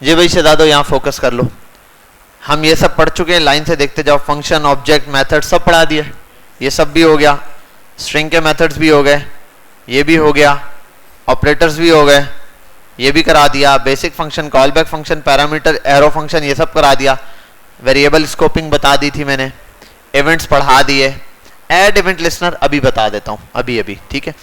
जी भाई शहजादो यहाँ फोकस कर लो, हम ये सब पढ़ चुके हैं, लाइन से देखते जाओ। फंक्शन, ऑब्जेक्ट, मेथड सब पढ़ा दिए, ये सब भी हो गया, स्ट्रिंग के मेथड्स भी हो गए, ये भी हो गया, ऑपरेटर्स भी हो गए, ये भी करा दिया, basic function, call back function, parameter, arrow function, ये सब करा दिया, वेरिएबल स्कोपिंग बता दी थी मैंने, इवेंट्स पढ़ा दिए, ऐड इवेंट लिस्नर अभी बता देता हूँ, अभी अभी, ठीक है।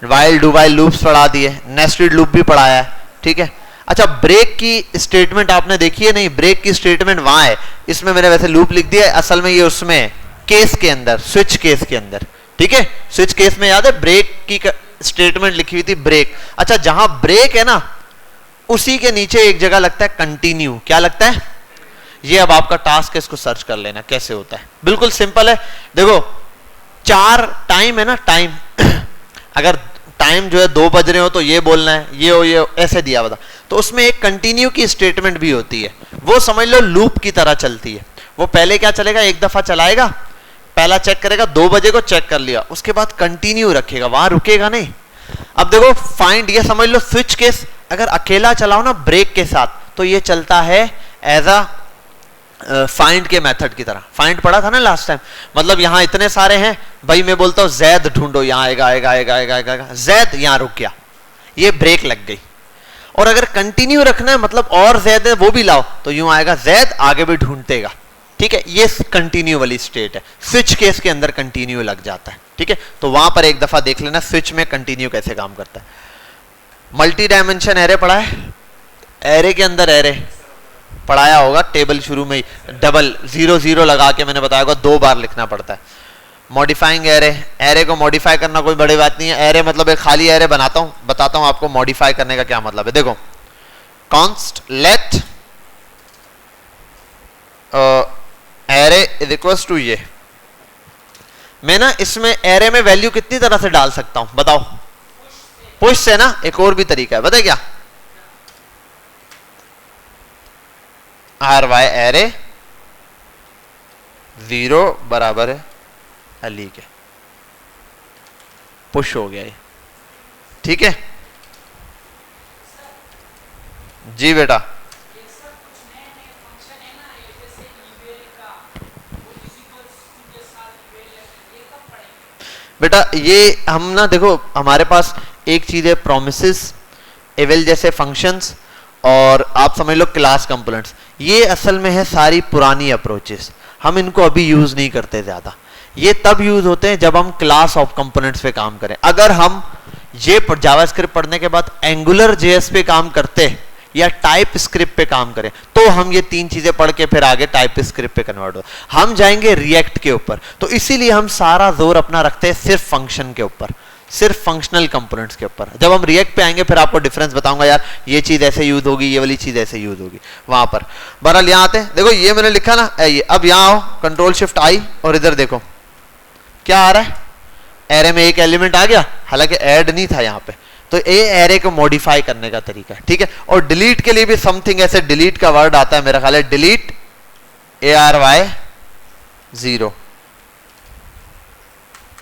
वाइल डू वाइल लूप्स पढ़ा दिए, नेस्टेड लूप भी पढ़ाया है, ठीक है। अच्छा, ब्रेक की स्टेटमेंट आपने देखी है नहीं? ब्रेक की स्टेटमेंट वहां है, इसमें मैंने वैसे लूप लिख दिया है, असल में ये उसमें केस के अंदर, स्विच केस के अंदर, ठीक है। स्विच केस में याद है ब्रेक की स्टेटमेंट लिखी हुई थी, ब्रेक। अच्छा, जहां ब्रेक है ना उसी के नीचे एक जगह लगता है कंटिन्यू। क्या लगता है? ये अब आपका टास्क है, इसको सर्च कर लेना कैसे होता है, बिल्कुल सिंपल है। देखो 4 टाइम है ना, टाइम अगर टाइम जो है 2 बज रहे हो तो ये बोलना है, ये हो ये ऐसे दिया हुआ था, तो उसमें एक कंटिन्यू की स्टेटमेंट भी होती है, वो समझ लो लूप की तरह चलती है। वो पहले क्या चलेगा, एक दफा चलाएगा, पहला चेक करेगा, 2 बजे को चेक कर लिया, उसके बाद कंटिन्यू रखेगा, वहां रुकेगा नहीं। अब देखो फाइंड, ये समझ लो स्विच केस अगर अकेला चलाओ ना ब्रेक के साथ, तो ये चलता है एज अ फाइंड के मेथड की तरह। फाइंड पढ़ा था ना लास्ट टाइम, मतलब यहां इतने सारे हैं भाई, मैं बोलता हूं जैद ढूंढो, यहां आएगा आएगा आएगा आएगा आएगा, जैद यहां रुक गया, ये ब्रेक लग गई। और अगर कंटिन्यू रखना है मतलब और जैद है वो भी लाओ, तो यूं आएगा जैद, आगे भी ढूंढतेगा, ठीक है। ये कंटिन्यू वाली स्टेट है, स्विच केस के अंदर कंटिन्यू लग जाता है, ठीक है। तो वहां पर एक दफा देख लेना स्विच में कंटिन्यू कैसे काम करता है। मल्टी डायमेंशन एरे पढ़ा है, एरे के अंदर एरे पढ़ाया होगा, टेबल शुरू में ही डबल 0 0 लगा के मैंने बताया होगा 2 बार लिखना पड़ता है। मॉडिफाइंग एरे, एरे को मॉडिफाई करना कोई बड़ी बात नहीं है, एरे मतलब एक खाली एरे बनाता हूं, बताता हूं आपको मॉडिफाई करने का क्या मतलब है। देखो const let array is equals to, ये मैं ना इसमें एरे में वैल्यू कितनी तरह से डाल सकता हूं बताओ? पुश से ना, एक और भी तरीका है, बताए क्या? आर वाई एरे 0 बराबर है अली के, पुश हो गया ये, ठीक है जी बेटा। बेटा ये हम ना देखो हमारे पास एक चीज है प्रोमिसेस, एवेल जैसे फंक्शंस, और आप समझ लो क्लास कंपोनेंट्स, ये असल में है सारी पुरानी अप्रोचेस, हम इनको अभी यूज नहीं करते ज्यादा। ये तब यूज होते हैं जब हम क्लास ऑफ कंपोनेंट्स पे काम करें। अगर हम ये जावास्क्रिप्ट पढ़ने के बाद एंगुलर जेएस पे काम करते या टाइप स्क्रिप्ट पे काम करें, तो हम ये 3 चीजें पढ़ के फिर आगे टाइप स्क्रिप्ट पे कन्वर्ट हो, हम जाएंगे रिएक्ट के ऊपर। तो इसीलिए हम सारा जोर अपना रखते हैं सिर्फ फंक्शन के ऊपर, सिर्फ फंक्शनल कंपोनेंट्स के ऊपर। जब हम रिएक्ट पे आएंगे फिर आपको डिफरेंस बताऊंगा, यार ये चीज ऐसे यूज होगी, ये वाली चीज ऐसे यूज होगी वहां पर। बहरहाल यहाँ आते हैं, देखो ये मैंने लिखा ना, ये अब यहाँ आओ, कंट्रोल शिफ्ट आई और इधर देखो क्या आ रहा है, एरे में एक एलिमेंट आ गया, हालांकि ऐड नहीं था यहाँ पे, तो ये एरे को मॉडिफाई करने का तरीका है, ठीक है। और डिलीट के लिए भी समथिंग ऐसे डिलीट का वर्ड आता है मेरा ख्याल है, डिलीट ARY0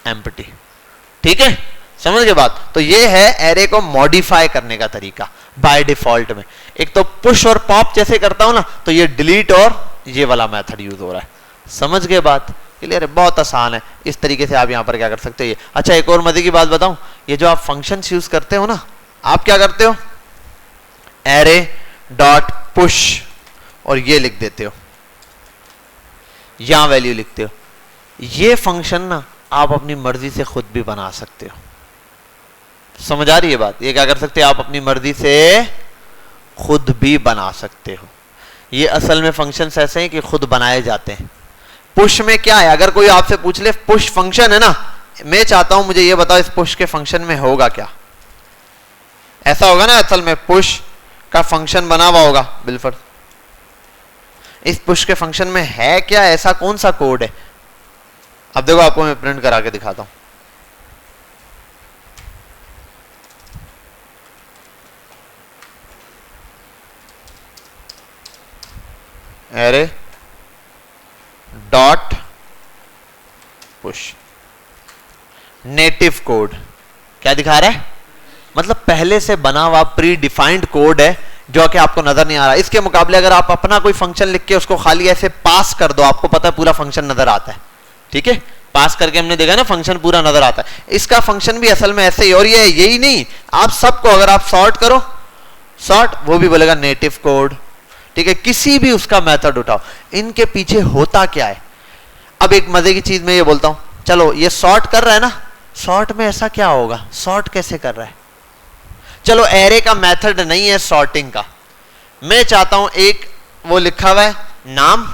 एम्प्टी, ठीक है, समझ गए बात। तो ये है एरे को मॉडिफाई करने का तरीका बाय डिफॉल्ट में। एक तो पुश और पॉप जैसे करता हूं ना, तो ये डिलीट और ये वाला मेथड यूज हो रहा है, समझ गए बात, क्लियर है, बहुत आसान है। इस तरीके से आप यहां पर क्या कर सकते हो ये। अच्छा एक और मजे की बात बताऊं, ये जो आप फंक्शन यूज करते हो ना, आप क्या करते हो, एरे डॉट पुश और ये लिख देते हो, यहां वैल्यू लिखते हो। ये फंक्शन ना आप अपनी मर्जी से खुद भी बना सकते हो, समझ आ रही है बात? ये क्या कर सकते हो, आप अपनी मर्जी से खुद भी बना सकते हो। ये असल में फंक्शंस ऐसे हैं कि खुद बनाए जाते हैं। पुश में क्या है, अगर कोई आपसे पूछ ले पुश फंक्शन है ना, मैं चाहता हूं मुझे ये बताओ इस पुश के फंक्शन में होगा क्या, ऐसा होगा ना, असल में पुश का फंक्शन बना हुआ होगा बिल्कुल, इस पुश के फंक्शन में है क्या, ऐसा कौन सा कोड है? अब देखो आपको मैं प्रिंट करा के दिखाता हूं। Array dot push native code क्या दिखा रहा है, मतलब पहले से बना हुआ प्री डिफाइंड कोड है जो कि आपको नजर नहीं आ रहा। इसके मुकाबले अगर आप अपना कोई फंक्शन लिख के उसको खाली ऐसे पास कर दो, आपको पता है पूरा फंक्शन नजर आता है। ठीक है, पास करके हमने देखा ना फंक्शन पूरा नजर आता है। इसका फंक्शन भी असल में ऐसे ही, और ये यही नहीं, आप सबको अगर आप सॉर्ट करो, सॉर्ट वो भी बोलेगा नेटिव कोड। ठीक है, किसी भी उसका मेथड उठाओ, इनके पीछे होता क्या है। अब एक मजे की चीज मैं ये बोलता हूं, चलो ये सॉर्ट कर रहा है ना, सॉर्ट में ऐसा क्या होगा, सॉर्ट कैसे कर रहा है। चलो एरे का मेथड नहीं है सॉर्टिंग का, मैं चाहता हूं एक वो लिखा हुआ है नाम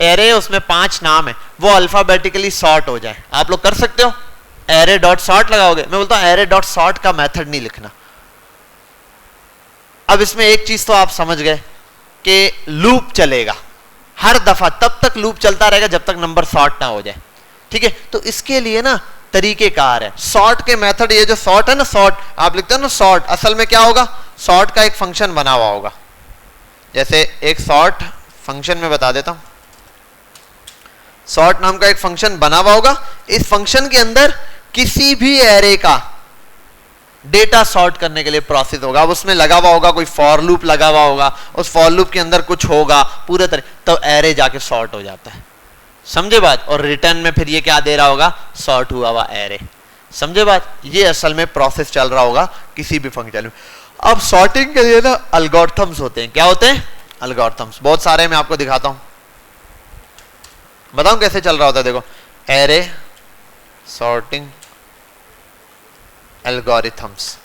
एरे, उसमें 5 नाम है, वो अल्फाबेटिकली सॉर्ट हो जाए। आप लोग कर सकते हो, एरे डॉट सॉर्ट लगाओगे। मैं बोलता हूं एरे डॉट सॉर्ट का मेथड नहीं लिखना। अब इसमें एक चीज तो आप समझ गए कि लूप चलेगा हर दफा, तब तक लूप चलता रहेगा जब तक नंबर सॉर्ट ना हो जाए। ठीक है, तो इसके लिए ना तरीकेकार है। सॉर्ट के मेथड, ये जो सॉर्ट है ना, सॉर्ट आप लिखते हो ना सॉर्ट, असल में क्या होगा, सॉर्ट का एक फंक्शन बना हुआ होगा। जैसे एक सॉर्ट फंक्शन में बता देता हूं, सॉर्ट नाम का एक फंक्शन बना हुआ होगा। इस फंक्शन के अंदर किसी भी एरे का डेटा सॉर्ट करने के लिए प्रोसेस होगा। अब उसमें लगा हुआ होगा कोई फॉर लूप लगा हुआ होगा, उस फॉर लूप के अंदर कुछ होगा पूरे तरह, तो एरे जाके सॉर्ट हो जाता है। समझे बात। और रिटर्न में फिर ये क्या दे रहा होगा, सॉर्ट हुआ हुआ एरे। समझे बात। ये असल में प्रोसेस चल रहा होगा किसी भी फंक्शन में। अब सॉर्टिंग के लिए ना एल्गोरिथम्स होते हैं। क्या होते हैं, एल्गोरिथम्स। बहुत सारे मैं आपको दिखाता हूं, बताऊं कैसे चल रहा होता है। देखो, array sorting algorithms,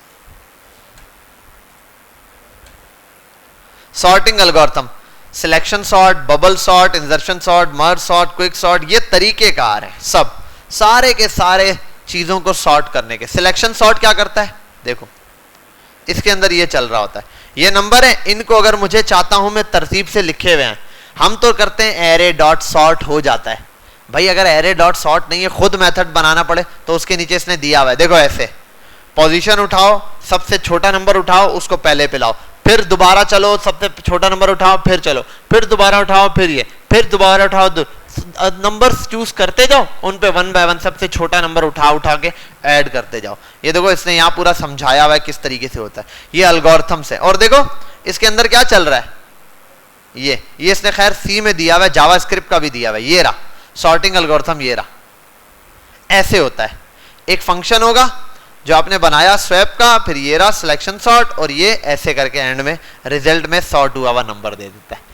sorting algorithm, selection sort, bubble sort, insertion sort, merge sort, quick sort, ये तरीकेकार है सब, सारे के सारे चीजों को सॉर्ट करने के। सिलेक्शन सॉर्ट क्या करता है, देखो इसके अंदर ये चल रहा होता है, ये नंबर है, इनको अगर मुझे चाहता हूं मैं तरतीब से लिखे हुए हैं, हम तो करते हैं एरे डॉट सॉर्ट हो जाता है। भाई अगर एरे डॉट सॉर्ट नहीं है, खुद मेथड बनाना पड़े, तो उसके नीचे इसने दिया हुआ है, देखो ऐसे पोजीशन उठाओ, सबसे छोटा नंबर उठाओ, उसको पहले पे लाओ, फिर दोबारा चलो, सबसे छोटा नंबर उठाओ, फिर चलो, फिर दोबारा उठाओ, फिर ये, फिर दोबारा उठाओ, नंबर्स चूज करते जाओ, उन पे 1 बाय 1 सबसे छोटा नंबर उठा के ऐड करते जाओ। ये देखो इसने यहाँ पूरा समझाया हुआ है किस तरीके से होता है, ये एल्गोरिथम्स है। और देखो इसके अंदर क्या चल रहा है, ये इसने खैर सी में दिया हुआ है, जावास्क्रिप्ट का भी दिया हुआ है, ये रहा सॉर्टिंग एल्गोरिथम, ये रहा। ऐसे होता है, एक फंक्शन होगा जो आपने बनाया स्वैप का, फिर ये रहा सिलेक्शन सॉर्ट, और ये ऐसे करके एंड में रिजल्ट में सॉर्ट हुआ हुआ नंबर दे देता है।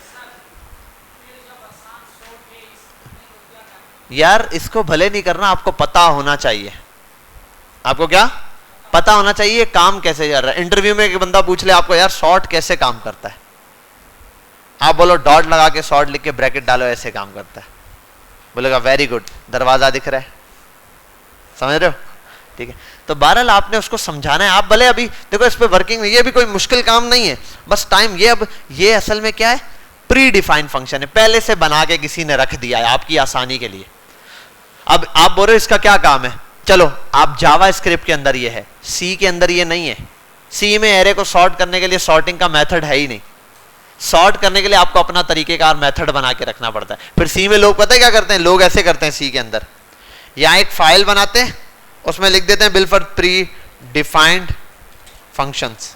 यार इसको भले नहीं करना, आपको पता होना चाहिए। आपको क्या पता होना चाहिए काम कैसे चल रहा है। इंटरव्यू में एक बंदा पूछ ले आपको, यार सॉर्ट कैसे काम करता है, आप बोलो डॉट लगा के सॉर्ट लिख के ब्रैकेट डालो, ऐसे काम करता है, बोलेगा वेरी गुड, दरवाजा दिख रहा है। समझ रहे हो, ठीक है। तो बहरहाल आपने उसको समझाना है। आप भले अभी देखो इस पे वर्किंग में, ये भी कोई मुश्किल काम नहीं है, बस टाइम। ये अब ये असल में क्या है, प्री डिफाइंड फंक्शन है, पहले से बना के किसी ने रख दिया है आपकी आसानी के लिए। अब आप बोल रहे हो इसका क्या काम है, चलो आप जावा स्क्रिप्ट के अंदर ये है, सी के अंदर ये नहीं है। सी में एरे को सॉर्ट करने के लिए सॉर्टिंग का मेथड है ही नहीं। सॉर्ट करने के लिए आपको अपना तरीकेकार मेथड बना के रखना पड़ता है। फिर सी में लोग पता है क्या करते हैं, लोग ऐसे करते हैं सी के अंदर, यहाँ एक फाइल बनाते हैं, उसमें लिख देते हैं बिल्फर predefined functions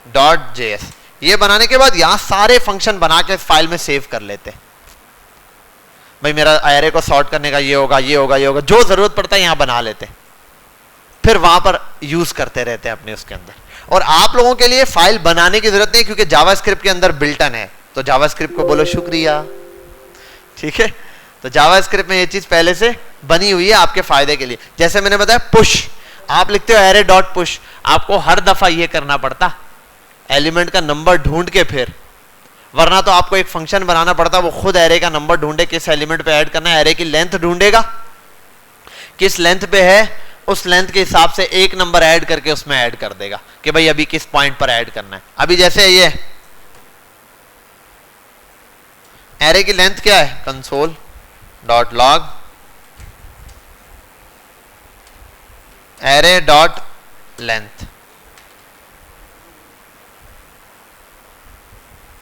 dot JS. ये बनाने के बाद यहां सारे फंक्शन बना के फाइल में सेव कर लेते हैं। भाई मेरा एरे को सॉर्ट करने का ये होगा, ये होगा, ये होगा, जो जरूरत पड़ता है यहां बना लेते हैं, फिर वहां पर यूज करते रहते हैं अपने उसके अंदर। और आप लोगों के लिए फाइल बनाने की जरूरत नहीं, क्योंकि जावास्क्रिप्ट के अंदर बिल्टन है, तो जावास्क्रिप्ट को बोलो शुक्रिया। ठीक है, तो जावास्क्रिप्ट में ये चीज पहले से बनी हुई है आपके फायदे के लिए। जैसे मैंने बताया पुश, आप लिखते हो एरे डॉट पुश, आपको हर दफा ये करना पड़ता एलिमेंट का नंबर ढूंढ के, फिर वरना तो आपको एक फंक्शन बनाना पड़ता, वो खुद एरे का नंबर ढूंढे, किस एलिमेंट पे ऐड करना है, एरे की लेंथ ढूंढेगा, किस लेंथ पे है, उस लेंथ के हिसाब से एक नंबर ऐड करके उसमें ऐड कर देगा कि भाई अभी किस पॉइंट पर ऐड करना है। अभी जैसे ये एरे की लेंथ क्या है, console dot log array dot length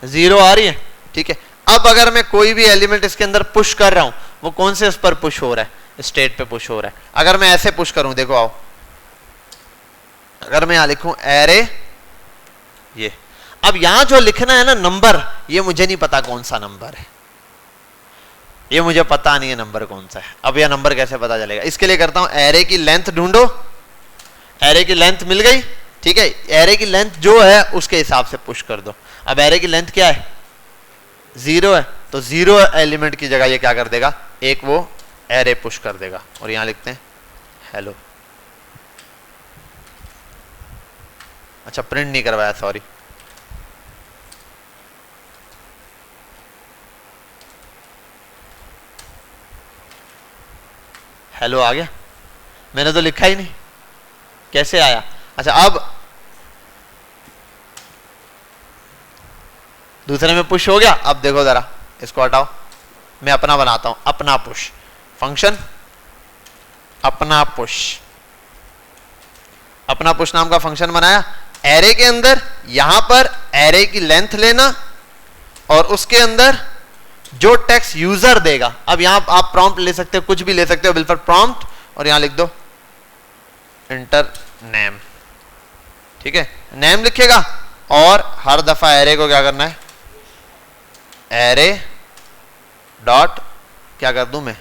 0 आ रही है। ठीक है, अब अगर मैं कोई भी एलिमेंट इसके अंदर पुश कर रहा हूं, वो कौन से उस पर पुश हो रहा है, स्टेट पे पुश हो रहा है। अगर मैं ऐसे पुश करूं, देखो आओ, अगर मैं यहां लिखूं एरे, ये अब यहां जो लिखना है ना नंबर, ये मुझे नहीं पता कौन सा नंबर है, ये मुझे पता नहीं है नंबर कौन सा है। अब यह नंबर कैसे पता चलेगा? इसके लिए करता हूं एरे की लेंथ ढूंढो, एरे की लेंथ मिल गई, ठीक है, एरे की लेंथ जो है उसके हिसाब से पुश कर दो। अब एरे की लेंथ क्या है? 0 है, तो 0 एलिमेंट की जगह ये क्या कर देगा? एक वो एरे पुश कर देगा। और यहां लिखते हैं हेलो। अच्छा प्रिंट नहीं करवाया, सॉरी। हेलो आ गया, मैंने तो लिखा ही नहीं, कैसे आया? अच्छा अब दूसरे में पुश हो गया। अब देखो जरा, इसको हटाओ, मैं अपना बनाता हूं, अपना पुश फंक्शन, अपना पुश, अपना पुश नाम का फंक्शन बनाया। एरे के अंदर यहां पर एरे की लेंथ लेना और उसके अंदर जो टेक्स्ट यूजर देगा, अब यहां आप प्रॉम्प्ट ले सकते हो, कुछ भी ले सकते हो, बिल्कुल प्रॉम्प्ट, और यहां लिख दो इंटर नेम, ठीक है, नेम लिखेगा। और हर दफा एरे को क्या करना है? एरे डॉट क्या कर दूं मैं?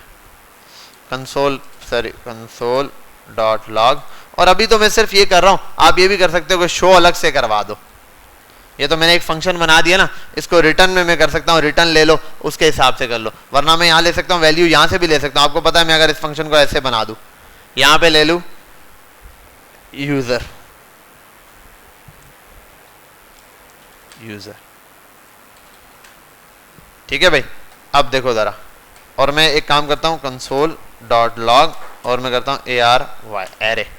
Console, sorry console dot log. और अभी तो मैं सिर्फ ये कर रहा हूं, आप ये भी कर सकते हो कि शो अलग से करवा दो। ये तो मैंने एक फंक्शन बना दिया ना, इसको रिटर्न में मैं कर सकता हूं, रिटर्न ले लो, उसके हिसाब से कर लो। वरना मैं यहां ले सकता हूं, वैल्यू यहां से भी ले सकता हूं। आपको पता है, मैं अगर इस फंक्शन को ऐसे बना दूं, यहां पे ले लूं यूजर, यूजर, ठीक है भाई। अब देखो जरा, और मैं एक काम करता हूं, कंसोल डॉट लॉग, और मैं करता हूं ARY, एरे।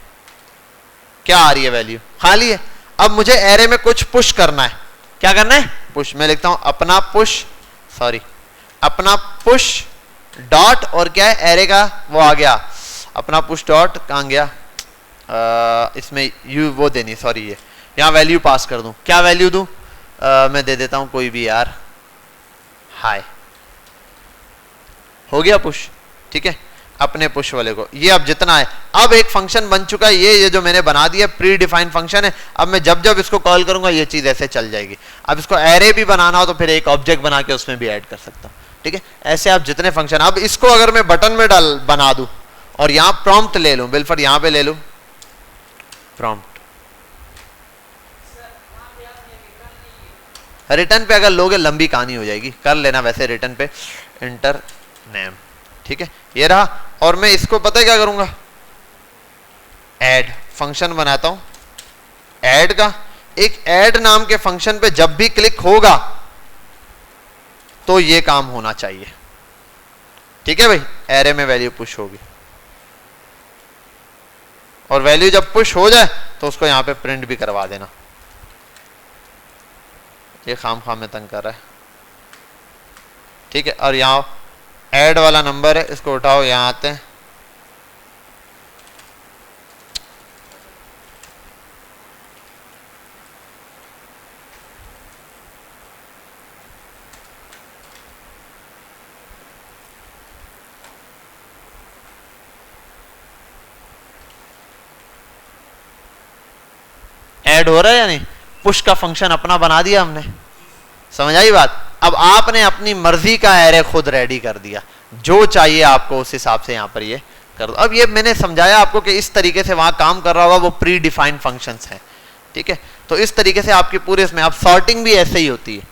क्या आ रही है? वैल्यू खाली है। अब मुझे एरे में कुछ पुश करना है, क्या करना है? पुश। मैं लिखता हूं अपना पुश, सॉरी अपना पुश डॉट, और क्या है? एरे का वो आ गया, अपना पुश डॉट कहां गया? इसमें यू वो देनी, सॉरी ये यहां वैल्यू पास कर दूं। क्या वैल्यू दूं? मैं दे देता हूं कोई भी यार, हाय, हो गया पुश, ठीक है, अपने पुश वाले को। ये अब जितना है, अब एक फंक्शन बन चुका है, ये जो मैंने बना दिया प्री डिफाइंड फंक्शन है। अब मैं जब जब इसको कॉल करूंगा ये चीज ऐसे चल जाएगी। अब इसको एरे भी बनाना हो तो फिर एक ऑब्जेक्ट बना के उसमें भी ऐड कर सकता हूं, ठीक है। ऐसे आप जितने फंक्शन, अब इसको अगर मैं बटन में बना दूं और यहां प्रॉम्प्ट ले लूं, बिल्कुल यहां पे ले लूं प्रॉम्प्ट, रिटर्न पे अगर लोगे लंबी कहानी हो जाएगी, कर लेना वैसे रिटर्न पे इंटर नेम, ठीक है, ये रहा। और मैं इसको पता है क्या करूंगा? ऐड फंक्शन बनाता हूं, ऐड का। एक ऐड नाम के फंक्शन पे जब भी क्लिक होगा तो ये काम होना चाहिए, ठीक है भाई। एरे में वैल्यू पुश होगी, और वैल्यू जब पुश हो जाए तो उसको यहां पे प्रिंट भी करवा देना। ये खाम में तंग कर रहा है, ठीक है। और यहां ऐड वाला नंबर है, इसको उठाओ, यहां आते हैं, ऐड हो रहा है या नहीं? पुश का फंक्शन अपना बना दिया हमने, समझ आई बात? अब आपने अपनी मर्जी का एरे खुद रेडी कर दिया, जो चाहिए आपको उस हिसाब से यहां पर ये कर दो। अब ये मैंने समझाया आपको कि इस तरीके से वहां काम कर रहा होगा, वो प्री डिफाइंड फंक्शंस हैं, ठीक है। तो इस तरीके से आपकी पूरे इसमें, अब सॉर्टिंग भी ऐसे ही होती है।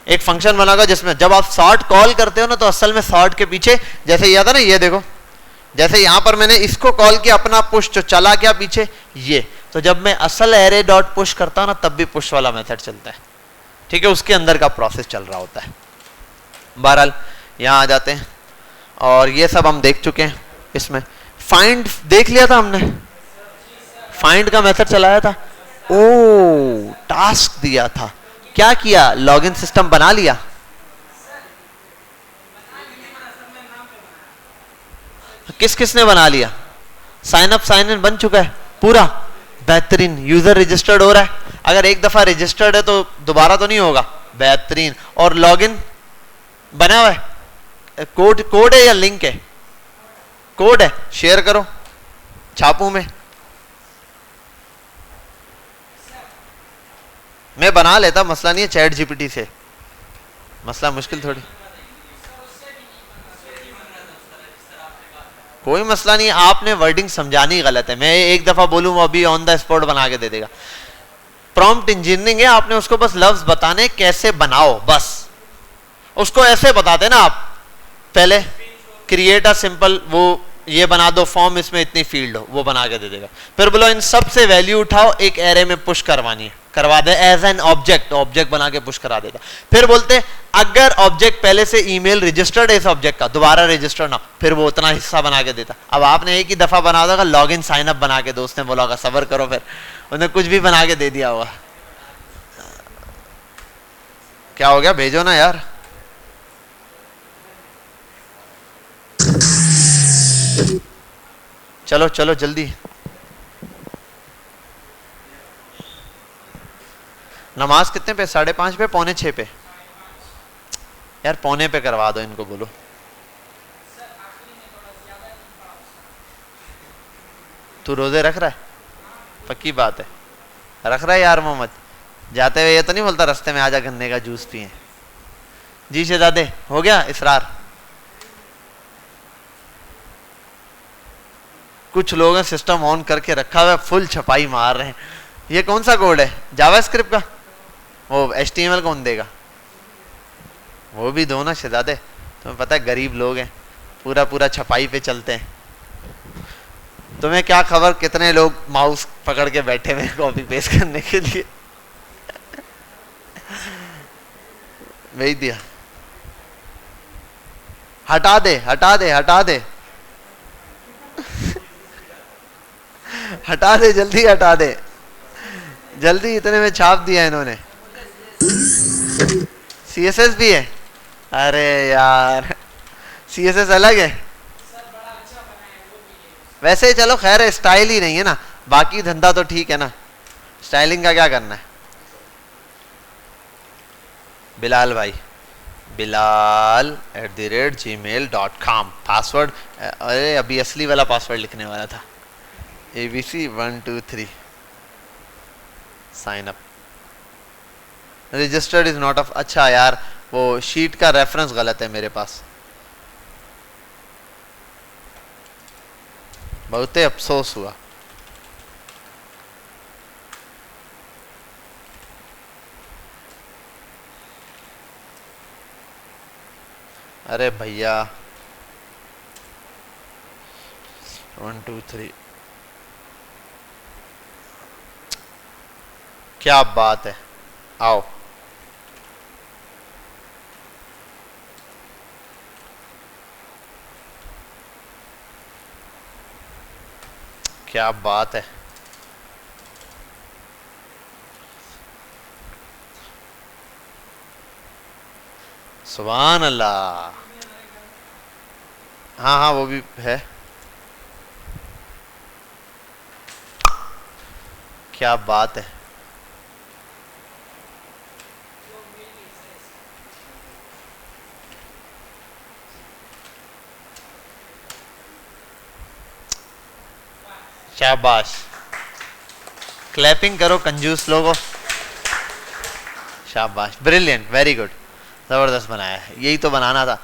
एक फंक्शन बनागा जिसमें जब आप सॉर्ट कॉल करते हो ना, तो असल में सॉर्ट के पीछे, जैसे ये था ना, ये देखो, जैसे यहां पर मैंने इसको कॉल किया अपना पुश, जो चला क्या पीछे ये, तो जब मैं असल एरे डॉट पुश करता हूं ना, तब भी पुश वाला मेथड चलता है, ठीक है, उसके अंदर का प्रोसेस चल रहा होता है। बहरहाल यहां आ जाते हैं, और ये सब हम देख चुके हैं। इसमें फाइंड देख लिया था हमने, फाइंड का मेथड चलाया था, ओ टास्क दिया था, क्या किया? लॉगिन सिस्टम बना लिया, किस किसने बना लिया? साइन अप साइन इन बन चुका है पूरा, बेहतरीन। यूजर रजिस्टर्ड हो रहा है, अगर एक दफा रजिस्टर्ड है तो दोबारा तो नहीं होगा, बेहतरीन। और लॉगिन बना हुआ है, कोड है या लिंक है? कोड है, शेयर करो, छापू में, मैं बना लेता, मसला नहीं है चैट जीपीटी से, मसला मुश्किल थोड़ी, कोई मसला नहीं। आपने वर्डिंग समझानी गलत है, मैं एक दफा बोलूं वो अभी ऑन द स्पॉट बना के दे देगा। प्रॉम्प्ट इंजीनियरिंग है, आपने उसको बस लफ्ज बताने कैसे बनाओ, बस उसको ऐसे बताते ना आप, पहले क्रिएट अ सिंपल, वो ये बना दो फॉर्म, इसमें इतनी फील्ड हो, वो बना के दे देगा। फिर बोलो इन सब से वैल्यू उठाओ, एक एरे में पुश करवानी है, करवा दे एज एन ऑब्जेक्ट, ऑब्जेक्ट बना के पुश करा देता। फिर बोलते अगर ऑब्जेक्ट पहले से ईमेल रजिस्टर्ड है इस ऑब्जेक्ट का, दोबारा रजिस्टर ना, फिर वो उतना हिस्सा बना के देता। अब आपने एक ही दफा बना होगा लॉग इन साइन अप बना के, दोस्त ने बोला होगा सबर करो, फिर उन्हें कुछ भी बना के दे दिया होगा। क्या हो गया, भेजो ना यार। चलो चलो जल्दी, नमाज कितने पे, 5:30 पे, 4:45 पे? यार 4:45 पे करवा दो इनको, बोलो। तू रोजे रख रहा है? पक्की बात है रख रहा है यार मोहम्मद, जाते हुए ये तो नहीं बोलता रास्ते में आजा गन्ने का जूस पिए? जी शहजादे हो गया इसरार? कुछ लोग सिस्टम ऑन करके रखा हुआ है, फुल छपाई मार रहे हैं। ये कौन सा कोड है, जावास्क्रिप्ट का? वो HTML कौन देगा? वो भी दो ना शहजादे, तुम्हें पता है गरीब लोग हैं, पूरा पूरा छपाई पे चलते हैं। तुम्हें क्या खबर कितने लोग माउस पकड़ के बैठे हुए कॉपी पेस्ट करने के लिए। भेज दिया, हटा दे हटा दे हटा दे हटा दे, जल्दी हटा दे, जल्दी, इतने में छाप दिया इन्होंने। CSS भी है? अरे यार CSS अलग है वैसे, चलो खैर है, स्टाइल ही नहीं है ना, बाकी धंधा तो ठीक है ना, स्टाइलिंग का क्या करना है। बिलाल भाई, bilal@gmail.com पासवर्ड, अरे अभी असली वाला पासवर्ड लिखने वाला था, ABC 1 2 3 sign up, registered is not off. अच्छा यार वो शीट का रेफरेंस गलत है मेरे पास, बहुत ही अफसोस हुआ। अरे भैया 1 2 3, क्या बात है, आओ। क्या बात है, सुभान अल्लाह। हाँ हाँ वो भी है, क्या बात है। शाबाश, क्लैपिंग करो कंजूस लोगों, शाबाश, ब्रिलियंट, वेरी गुड, जबरदस्त बनाया है, यही तो बनाना था।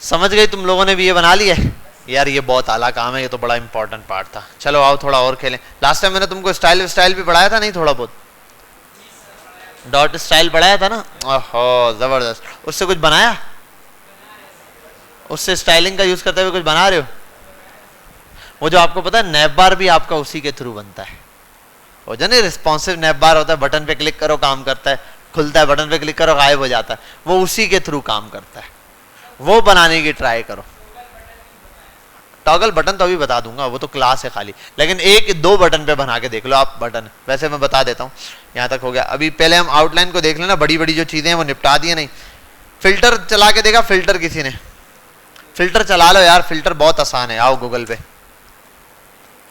समझ गई तुम लोगों ने भी ये बना लिया है यार, ये बहुत आला काम है, ये तो बड़ा इंपॉर्टेंट पार्ट था। चलो आओ थोड़ा और खेलें। लास्ट टाइम मैंने तुमको स्टाइल भी पढ़ाया था, नहीं थोड़ा बहुत डॉट स्टाइल पढ़ाया था ना, ओहो जबरदस्त। उससे कुछ बनाया, उससे स्टाइलिंग का यूज करते हुए कुछ बना रहे हो? वो जो आपको पता है नैप बार भी आपका उसी के थ्रू बनता है, वो जो नहीं रिस्पॉन्सिव नैप बार होता है, बटन पे क्लिक करो काम करता है, खुलता है, बटन पे क्लिक करो गायब हो जाता है, वो उसी के थ्रू काम करता है। वो बनाने की ट्राई करो। टॉगल बटन तो अभी बता दूंगा, वो तो क्लास है खाली, लेकिन 1-2 बटन पे बना के देख लो आप बटन। वैसे मैं बता देता हूँ, यहाँ तक हो गया। अभी पहले हम आउटलाइन को देख लेना, बड़ी बड़ी जो चीजें हैं वो निपटा दिए। नहीं फिल्टर चला के देखा, फिल्टर किसी ने? फिल्टर चला लो यार, फिल्टर बहुत आसान है, आओ गूगल पे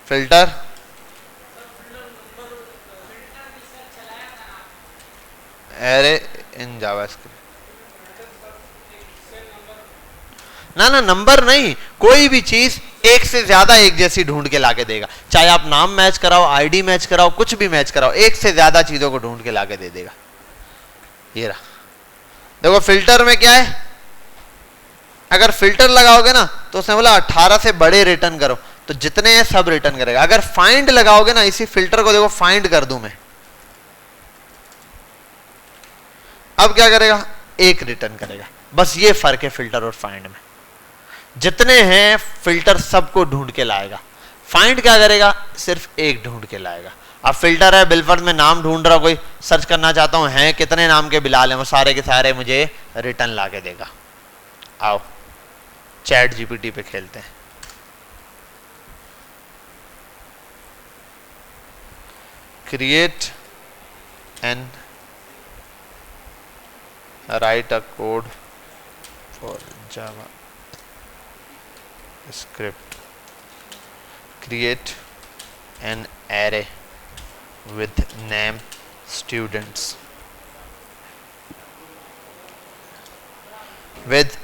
फिल्टर। अरे इन जावास्क्रिप्ट ना नंबर नहीं, कोई भी चीज एक से ज्यादा एक जैसी ढूंढ के लाके देगा, चाहे आप नाम मैच कराओ, आईडी मैच कराओ, कुछ भी मैच कराओ, एक से ज्यादा चीजों को ढूंढ के लाके दे देगा। ये रहा, देखो फिल्टर में क्या है, अगर फिल्टर लगाओगे ना तो उसने बोला 18 से बड़े रिटर्न करो, तो जितने हैं सब रिटर्न करेगा। अगर फाइंड लगाओगे ना, इसी फिल्टर को देखो फाइंड कर दूं मैं, अब क्या करेगा, एक रिटर्न करेगा। बस ये फर्क है फिल्टर और फाइंड में, जितने हैं फिल्टर सबको ढूंढ के लाएगा, फाइंड क्या करेगा, सिर्फ एक ढूंढ के लाएगा। अब फिल्टर है बिलफर्ज में नाम ढूंढ रहा, कोई सर्च करना चाहता हूं हैं कितने नाम के बिलाल हैं, वो सारे के सारे मुझे रिटर्न ला के देगा। आओ चैट जीपीटी पे खेलते हैं। Create and right a code for Java script, create an array with name students with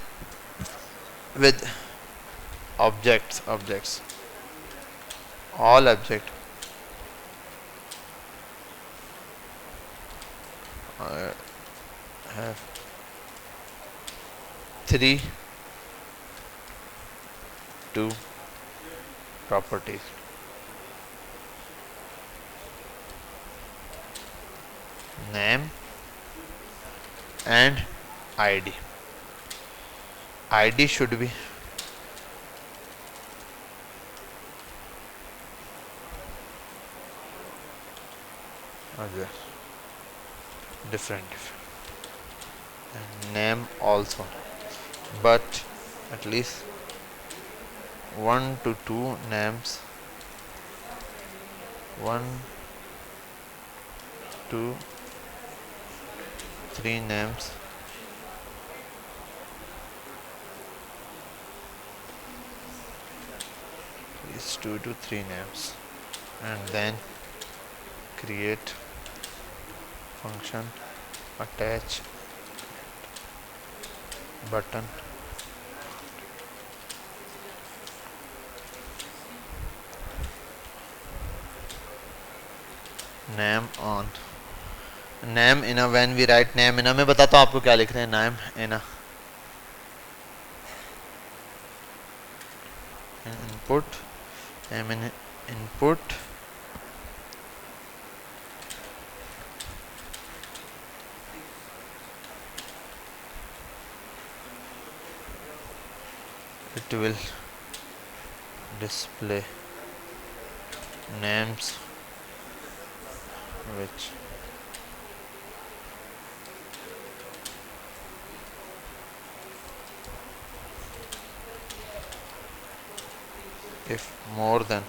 objects all object have 3 2 properties, name and id. id should be different and name also, but at least 1 to 2 names, 1 2 3 names, is 2 to 3 names, and then create function attach button name on name in a, when we write name in a, मैं बताता हूँ आपको क्या लिख रहे हैं, name in a input, name in input it will display names which if more than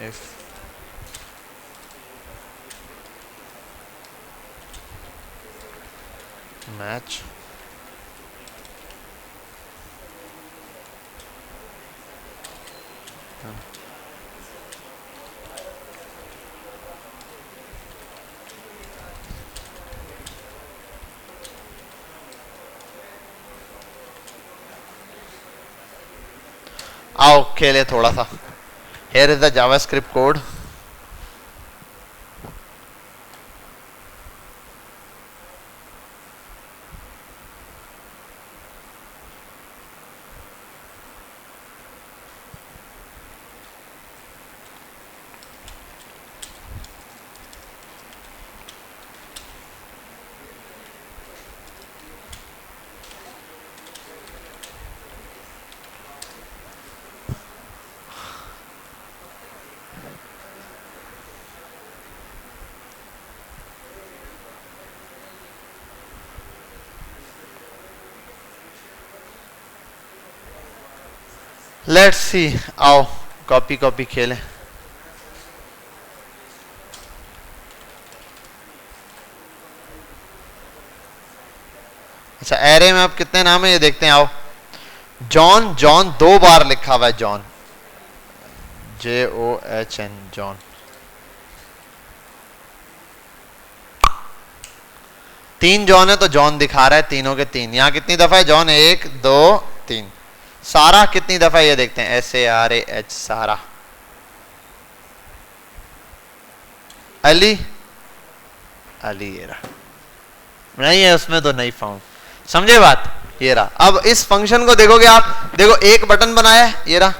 if match आओ खेले थोड़ा सा। Here is the JavaScript code. Let's see, आओ कॉपी कॉपी खेलें। अच्छा एरे में अब कितने नाम है ये देखते हैं। आओ जॉन, जॉन 2 बार लिखा हुआ है, जॉन JOHN जॉन। तीन जॉन है तो जॉन दिखा रहा है तीनों के तीन। यहां कितनी दफा है जॉन? 1 2 3। सारा कितनी दफा ये देखते हैं, SARAH सारा। अली, अली ये रहा, नहीं है उसमें तो नहीं फाउंड। समझे बात? ये रहा। अब इस फंक्शन को देखोगे आप, देखो एक बटन बनाया है, ये रहा।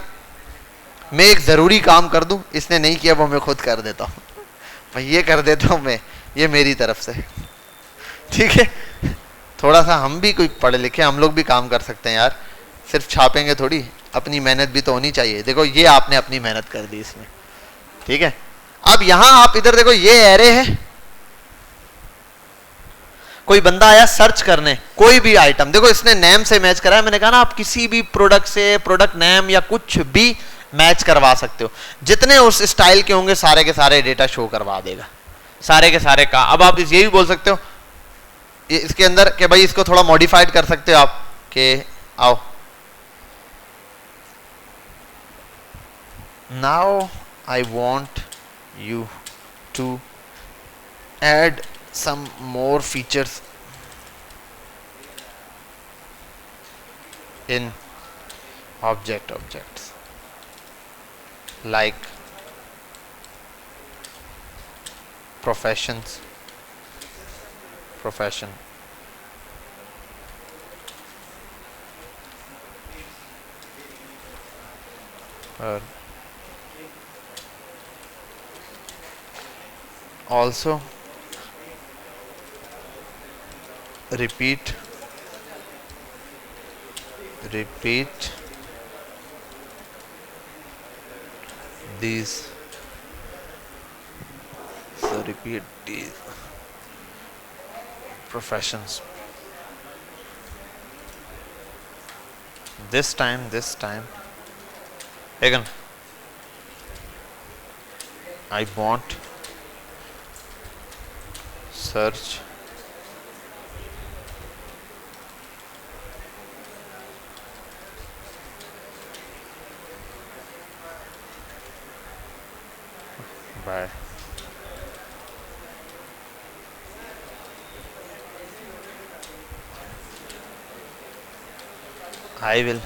मैं एक जरूरी काम कर दूं, इसने नहीं किया, वो मैं खुद कर देता हूं। भाई ये कर देता हूं मैं, ये मेरी तरफ से, ठीक है। थोड़ा सा हम भी कोई पढ़े लिखे, हम लोग भी काम कर सकते हैं यार, सिर्फ छापेंगे थोड़ी, अपनी मेहनत भी तो होनी चाहिए। देखो ये आपने अपनी मेहनत कर दी इसमें, ठीक है। अब यहां आप इधर देखो, ये एरे है, कोई बंदा आया सर्च करने कोई भी आइटम, देखो इसने नेम से मैच करा है। मैंने कहा ना आप किसी भी प्रोडक्ट से प्रोडक्ट नेम या कुछ भी मैच करवा सकते हो, जितने उस स्टाइल के होंगे सारे के सारे डेटा शो करवा देगा, सारे के सारे का। अब आप ये भी बोल सकते हो इसके अंदर कि भाई इसको थोड़ा मॉडिफाइड कर सकते हो आप, कि आओ now I want you to add some more features in objects like profession also repeat these, so repeat these professions this time again. I want search by I will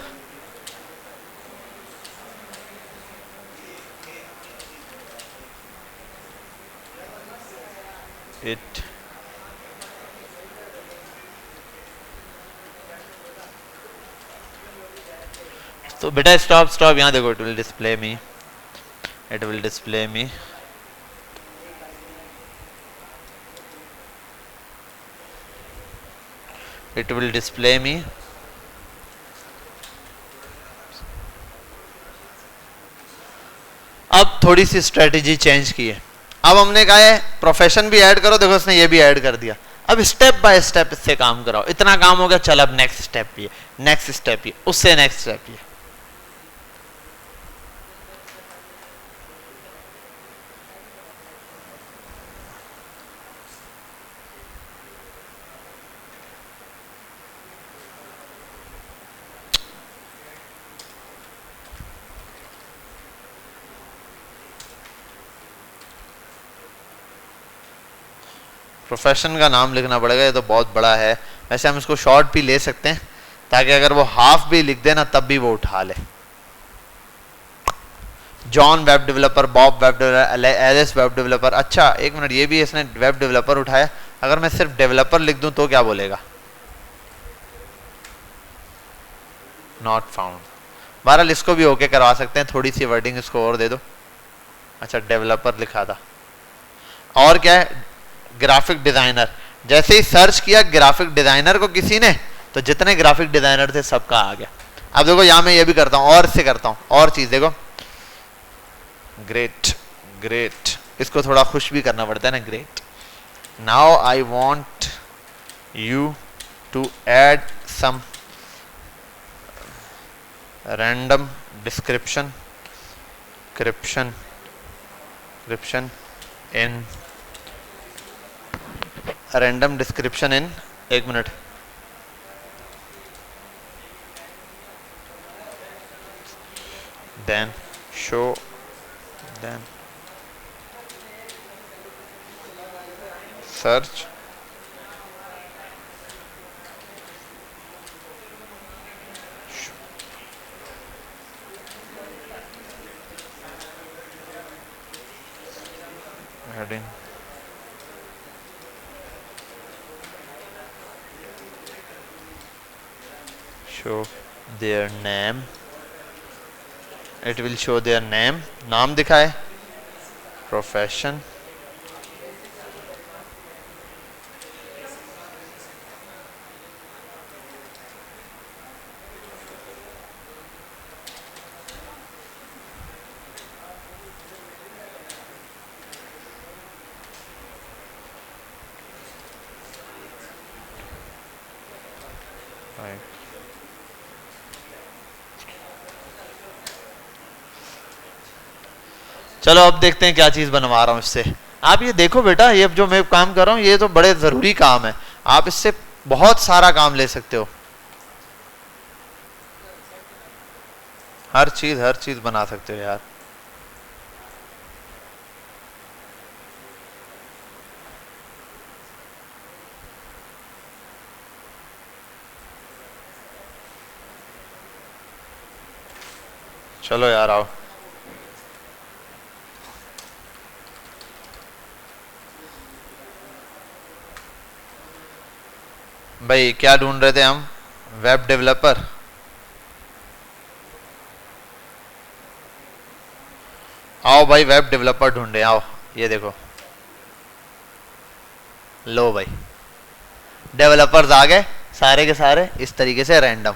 it तो बेटा stop यहाँ देखो, it will display me अब थोड़ी सी strategy change की है। अब हमने कहा है प्रोफेशन भी ऐड करो, देखो इसने ये भी ऐड कर दिया। अब स्टेप बाय स्टेप इससे काम कराओ। इतना काम हो गया, चल अब नेक्स्ट स्टेप ये, नेक्स्ट स्टेप ये, उससे नेक्स्ट स्टेप ये। प्रोफेशन का नाम लिखना पड़ेगा, ये तो बहुत बड़ा है। वैसे हम इसको शॉर्ट भी ले सकते हैं, ताकि अगर वो हाफ भी लिख देना तब भी वो उठा ले। John web developer, Bob web developer, Alice web developer. अच्छा एक मिनट, ये भी इसने वेब डेवलपर उठाया। अगर मैं सिर्फ डेवलपर लिख दूं तो क्या बोलेगा? Not found. बहरहाल इसको भी ओके करवा सकते हैं, थोड़ी सी वर्डिंग इसको और दे दो। अच्छा डेवलपर लिखा था, और क्या है? Graphic designer. जैसे ही सर्च किया ग्राफिक डिजाइनर को किसी ने, तो जितने ग्राफिक डिजाइनर थे सबका आ गया। अब देखो यहां मैं ये भी करता हूं, और इससे करता हूं और चीज, देखो ग्रेट, इसको थोड़ा खुश भी करना पड़ता है ना, great. Now I want you to add some random description in random description in, एक minute, then show then search heading show their name, it will show their name, नाम दिखाए, profession, right. चलो अब देखते हैं क्या चीज बनवा रहा हूं इससे। आप ये देखो बेटा, ये जो मैं काम कर रहा हूं ये तो बड़े जरूरी काम है, आप इससे बहुत सारा काम ले सकते हो, हर चीज बना सकते हो यार। चलो यार आओ। भाई क्या ढूंढ रहे थे हम? Web developer. आओ भाई वेब डेवलपर ढूंढे, आओ ये देखो, लो भाई डेवलपर्स आ गए सारे के सारे, इस तरीके से रैंडम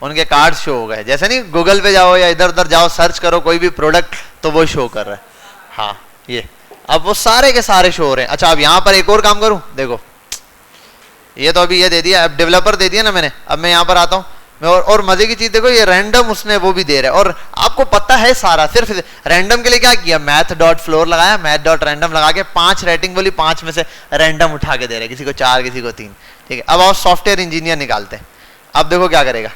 उनके कार्ड शो हो गए। जैसे नहीं गूगल पे जाओ या इधर उधर जाओ सर्च करो कोई भी प्रोडक्ट तो वो शो कर रहा है। हाँ ये अब वो सारे के सारे शो हो रहे हैं। अच्छा अब यहाँ पर एक और काम करूं, देखो ये तो अभी ये दे दिया, अब डेवलपर दे दिया ना मैंने, अब मैं यहाँ पर आता हूँ मैं और मजे की चीज देखो, ये रैंडम उसने वो भी दे रहा है और आपको पता है सारा। सिर्फ रैंडम के लिए क्या किया, मैथ डॉट फ्लोर लगाया, मैथ डॉट रैंडम लगा के 5 रेटिंग बोली, 5 में से रैंडम उठा के दे रहे, किसी को 4 किसी को 3। ठीक है अब आओ सॉफ्टवेयर इंजीनियर निकालते हैं। अब देखो क्या करेगा,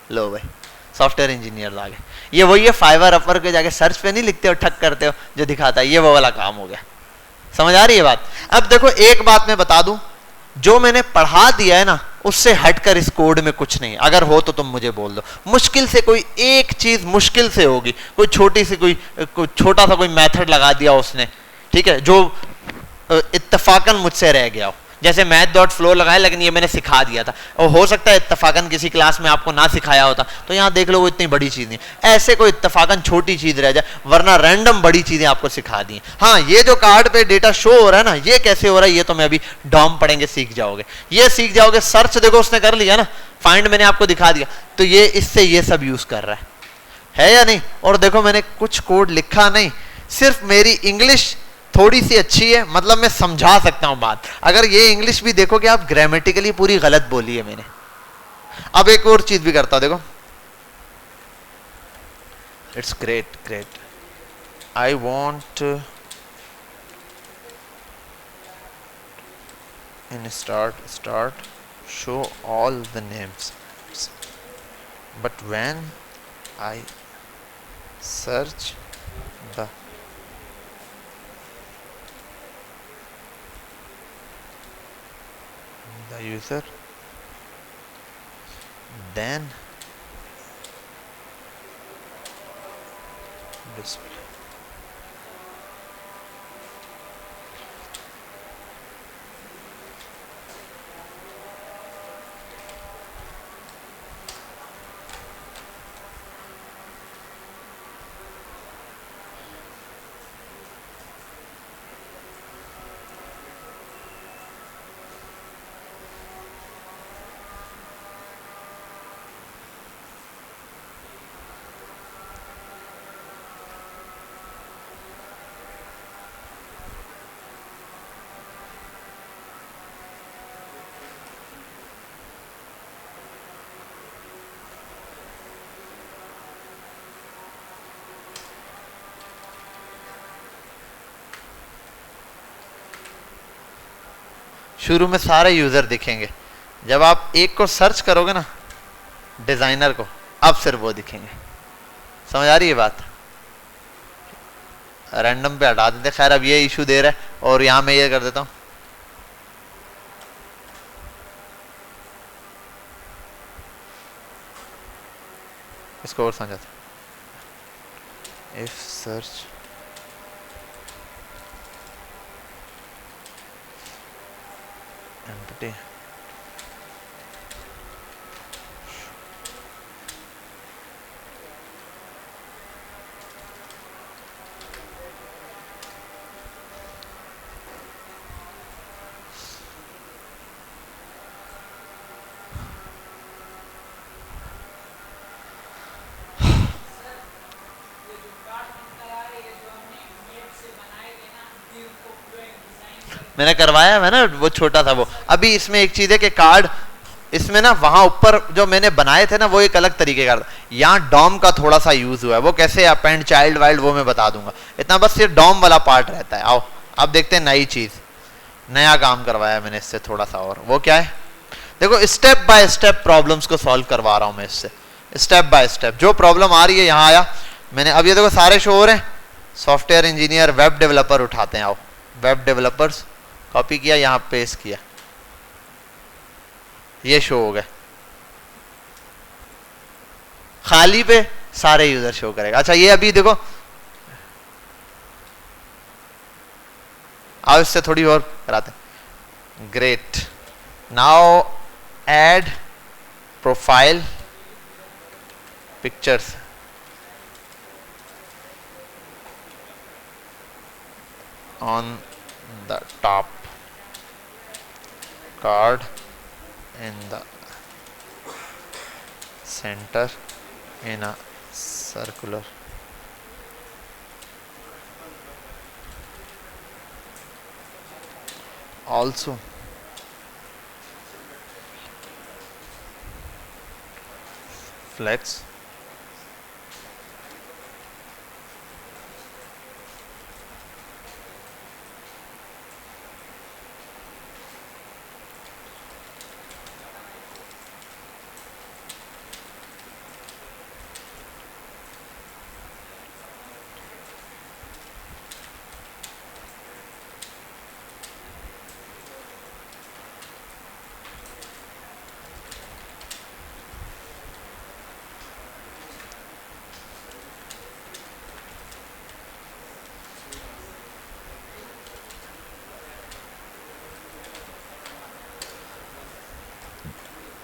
लो भाई सॉफ्टवेयर इंजीनियर लागे, ये वही है फाइवर अपर के जाके सर्च पे नहीं लिखते हो ठक करते हो जो दिखाता है, ये वो वाला काम हो गया। समझ आ रही है बात? अब देखो एक बात मैं बता दूं, जो मैंने पढ़ा दिया है ना उससे हटकर इस कोड में कुछ नहीं। अगर हो तो तुम मुझे बोल दो, मुश्किल से कोई एक चीज मुश्किल से होगी, कोई छोटी सी कोई छोटा सा कोई मेथड लगा दिया उसने, ठीक है, जो इत्तफाकन मुझसे रह गया हो। जैसे मैथ डॉट फ्लो लगाया लेकिन ये मैंने सिखा दिया था, और हो सकता है इत्तफाकन किसी क्लास में आपको ना सिखाया होता, तो यहाँ देख लो वो इतनी बड़ी चीज नहीं, ऐसे कोई इत्तफाकन छोटी चीज रह जाए, वरना रैंडम बड़ी चीजें आपको सिखा दी। हाँ ये जो कार्ड पे डेटा शो हो रहा है ना, ये कैसे हो रहा है ये तो मैं अभी डॉम पढ़ेंगे सीख जाओगे, ये सीख जाओगे। सर्च देखो उसने कर लिया ना, फाइंड मैंने आपको दिखा दिया, तो ये इससे ये सब यूज कर रहा है या नहीं। और देखो मैंने कुछ कोड लिखा नहीं, सिर्फ मेरी इंग्लिश थोड़ी सी अच्छी है, मतलब मैं समझा सकता हूं बात। अगर ये इंग्लिश भी देखोगे आप, ग्रामेटिकली पूरी गलत बोली है मैंने। अब एक और चीज भी करता हूं, देखो it's great great, I want in start show all the names, but when I search the user then display। शुरू में सारे यूजर दिखेंगे, जब आप एक को सर्च करोगे ना डिजाइनर को, अब सिर्फ वो दिखेंगे। समझ आ रही है बात? रैंडम पे हटा देते। खैर अब ये इशू दे रहा है, और यहाँ मैं ये कर देता हूँ, इसको और समझाता हूँ। इफ सर्च एंटिटी मैंने करवाया है ना, वो छोटा था वो। अभी इसमें एक चीज है कि कार्ड इसमें ना वहां ऊपर जो मैंने बनाए थे ना वो एक अलग तरीके का था, यहाँ डॉम का थोड़ा सा यूज हुआ है। वो कैसे अपेंड चाइल्ड वाइल्ड वो मैं बता दूंगा, इतना बस ये डॉम वाला पार्ट रहता है। आओ अब देखते हैं नई चीज, नया काम करवाया मैंने इससे थोड़ा सा और। वो क्या है, देखो स्टेप बाय स्टेप प्रॉब्लम्स को सॉल्व करवा रहा हूं मैं इससे, स्टेप बाय स्टेप। जो प्रॉब्लम आ रही है यहाँ आया मैंने, अब ये देखो सारे शो हो रहे हैं। सॉफ्टवेयर इंजीनियर, वेब डेवलपर उठाते हैं। आओ वेब डेवलपर्स कॉपी किया, यहाँ पेस्ट किया, ये शो हो गए। खाली पे सारे यूजर शो करेगा। अच्छा ये अभी देखो, आओ इससे थोड़ी और कराते हैं। Great, now add profile pictures on the top, card in the center in a circular. Also flex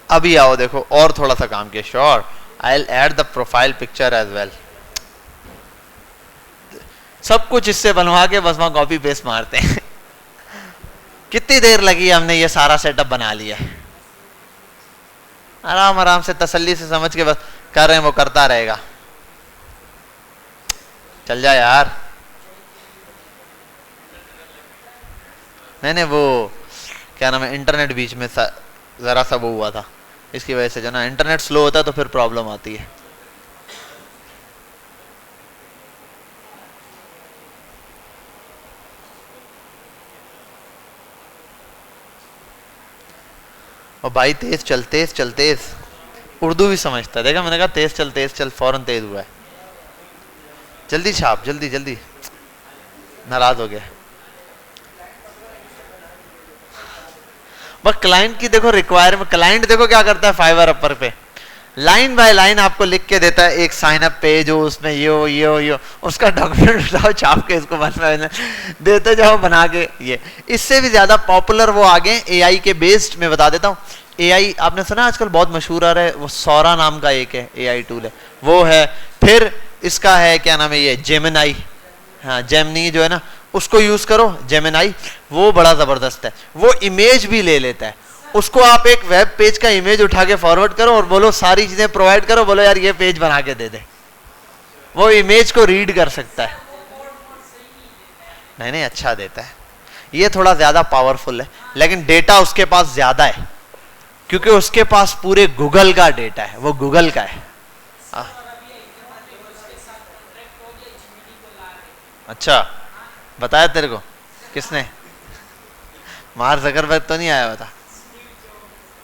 अभी आओ देखो और थोड़ा सा काम किया। Sure, I will add the profile picture as well. सब कुछ इससे बनवा के बस वहां कॉपी पेस्ट मारते हैं। कितनी देर लगी, हमने ये सारा सेटअप बना लिया है। आराम आराम से तसल्ली से समझ के बस कर रहे हैं, वो करता रहेगा। चल जा यार। नहीं वो क्या नाम है, इंटरनेट बीच में जरा सा वो हुआ था, इसकी वजह से जो ना इंटरनेट स्लो होता है तो फिर प्रॉब्लम आती है। और भाई तेज चल तेज चल तेज, उर्दू भी समझता है। देखा मैंने कहा तेज चल फौरन तेज हुआ है। जल्दी छाप, जल्दी जल्दी, नाराज हो गया। बस क्लाइंट की देखो रिक्वायरमेंट, क्लाइंट देखो क्या करता है फाइवर अपर पे, लाइन बाय लाइन आपको लिख के देता है एक साइन अप पेज हो, उसमें ये हो ये हो ये हो, उसका डॉक्यूमेंट उठाओ छाप के इसको बनवा देते जाओ बना के। ये इससे भी ज्यादा पॉपुलर वो आगे एआई के बेस्ड में बता देता हूँ। एआई आपने सुना आजकल बहुत मशहूर आ रहा है, वो सौरा नाम का एक है एआई टूल है, वो है। फिर इसका है क्या नाम है ये जेमिनाई, हाँ जेमिनी जो है ना उसको यूज करो, जेमिनाई वो बड़ा जबरदस्त है। वो इमेज भी ले लेता है, उसको आप एक वेब पेज का इमेज उठा के फॉरवर्ड करो और बोलो सारी चीजें प्रोवाइड करो, बोलो यार ये पेज बना के दे दे, वो इमेज को रीड कर सकता है। नहीं अच्छा देता है, ये थोड़ा ज्यादा पावरफुल है, लेकिन डेटा उसके पास ज्यादा है क्योंकि उसके पास पूरे गूगल का डेटा है, वो गूगल का है। अच्छा बताया तेरे को किसने? मार्क ज़करबर्ग तो नहीं आया बता।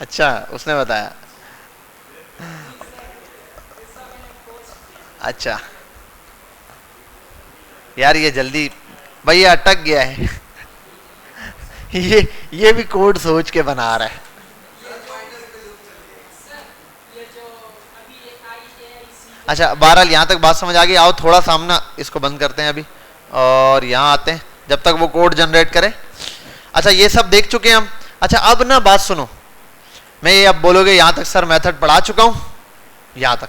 अच्छा उसने बताया। अच्छा यार ये जल्दी, भाई ये अटक गया है। ये भी कोड सोच के बना रहा है। अच्छा बहरहाल यहाँ तक बात समझ आ गई। आओ थोड़ा सामना इसको बंद करते हैं अभी और यहाँ आते हैं जब तक वो कोड जनरेट करे। अच्छा ये सब देख चुके हैं हम। अच्छा अब ना बात सुनो, मैं ये अब बोलोगे यहाँ तक सर मेथड पढ़ा चुका हूँ, यहाँ तक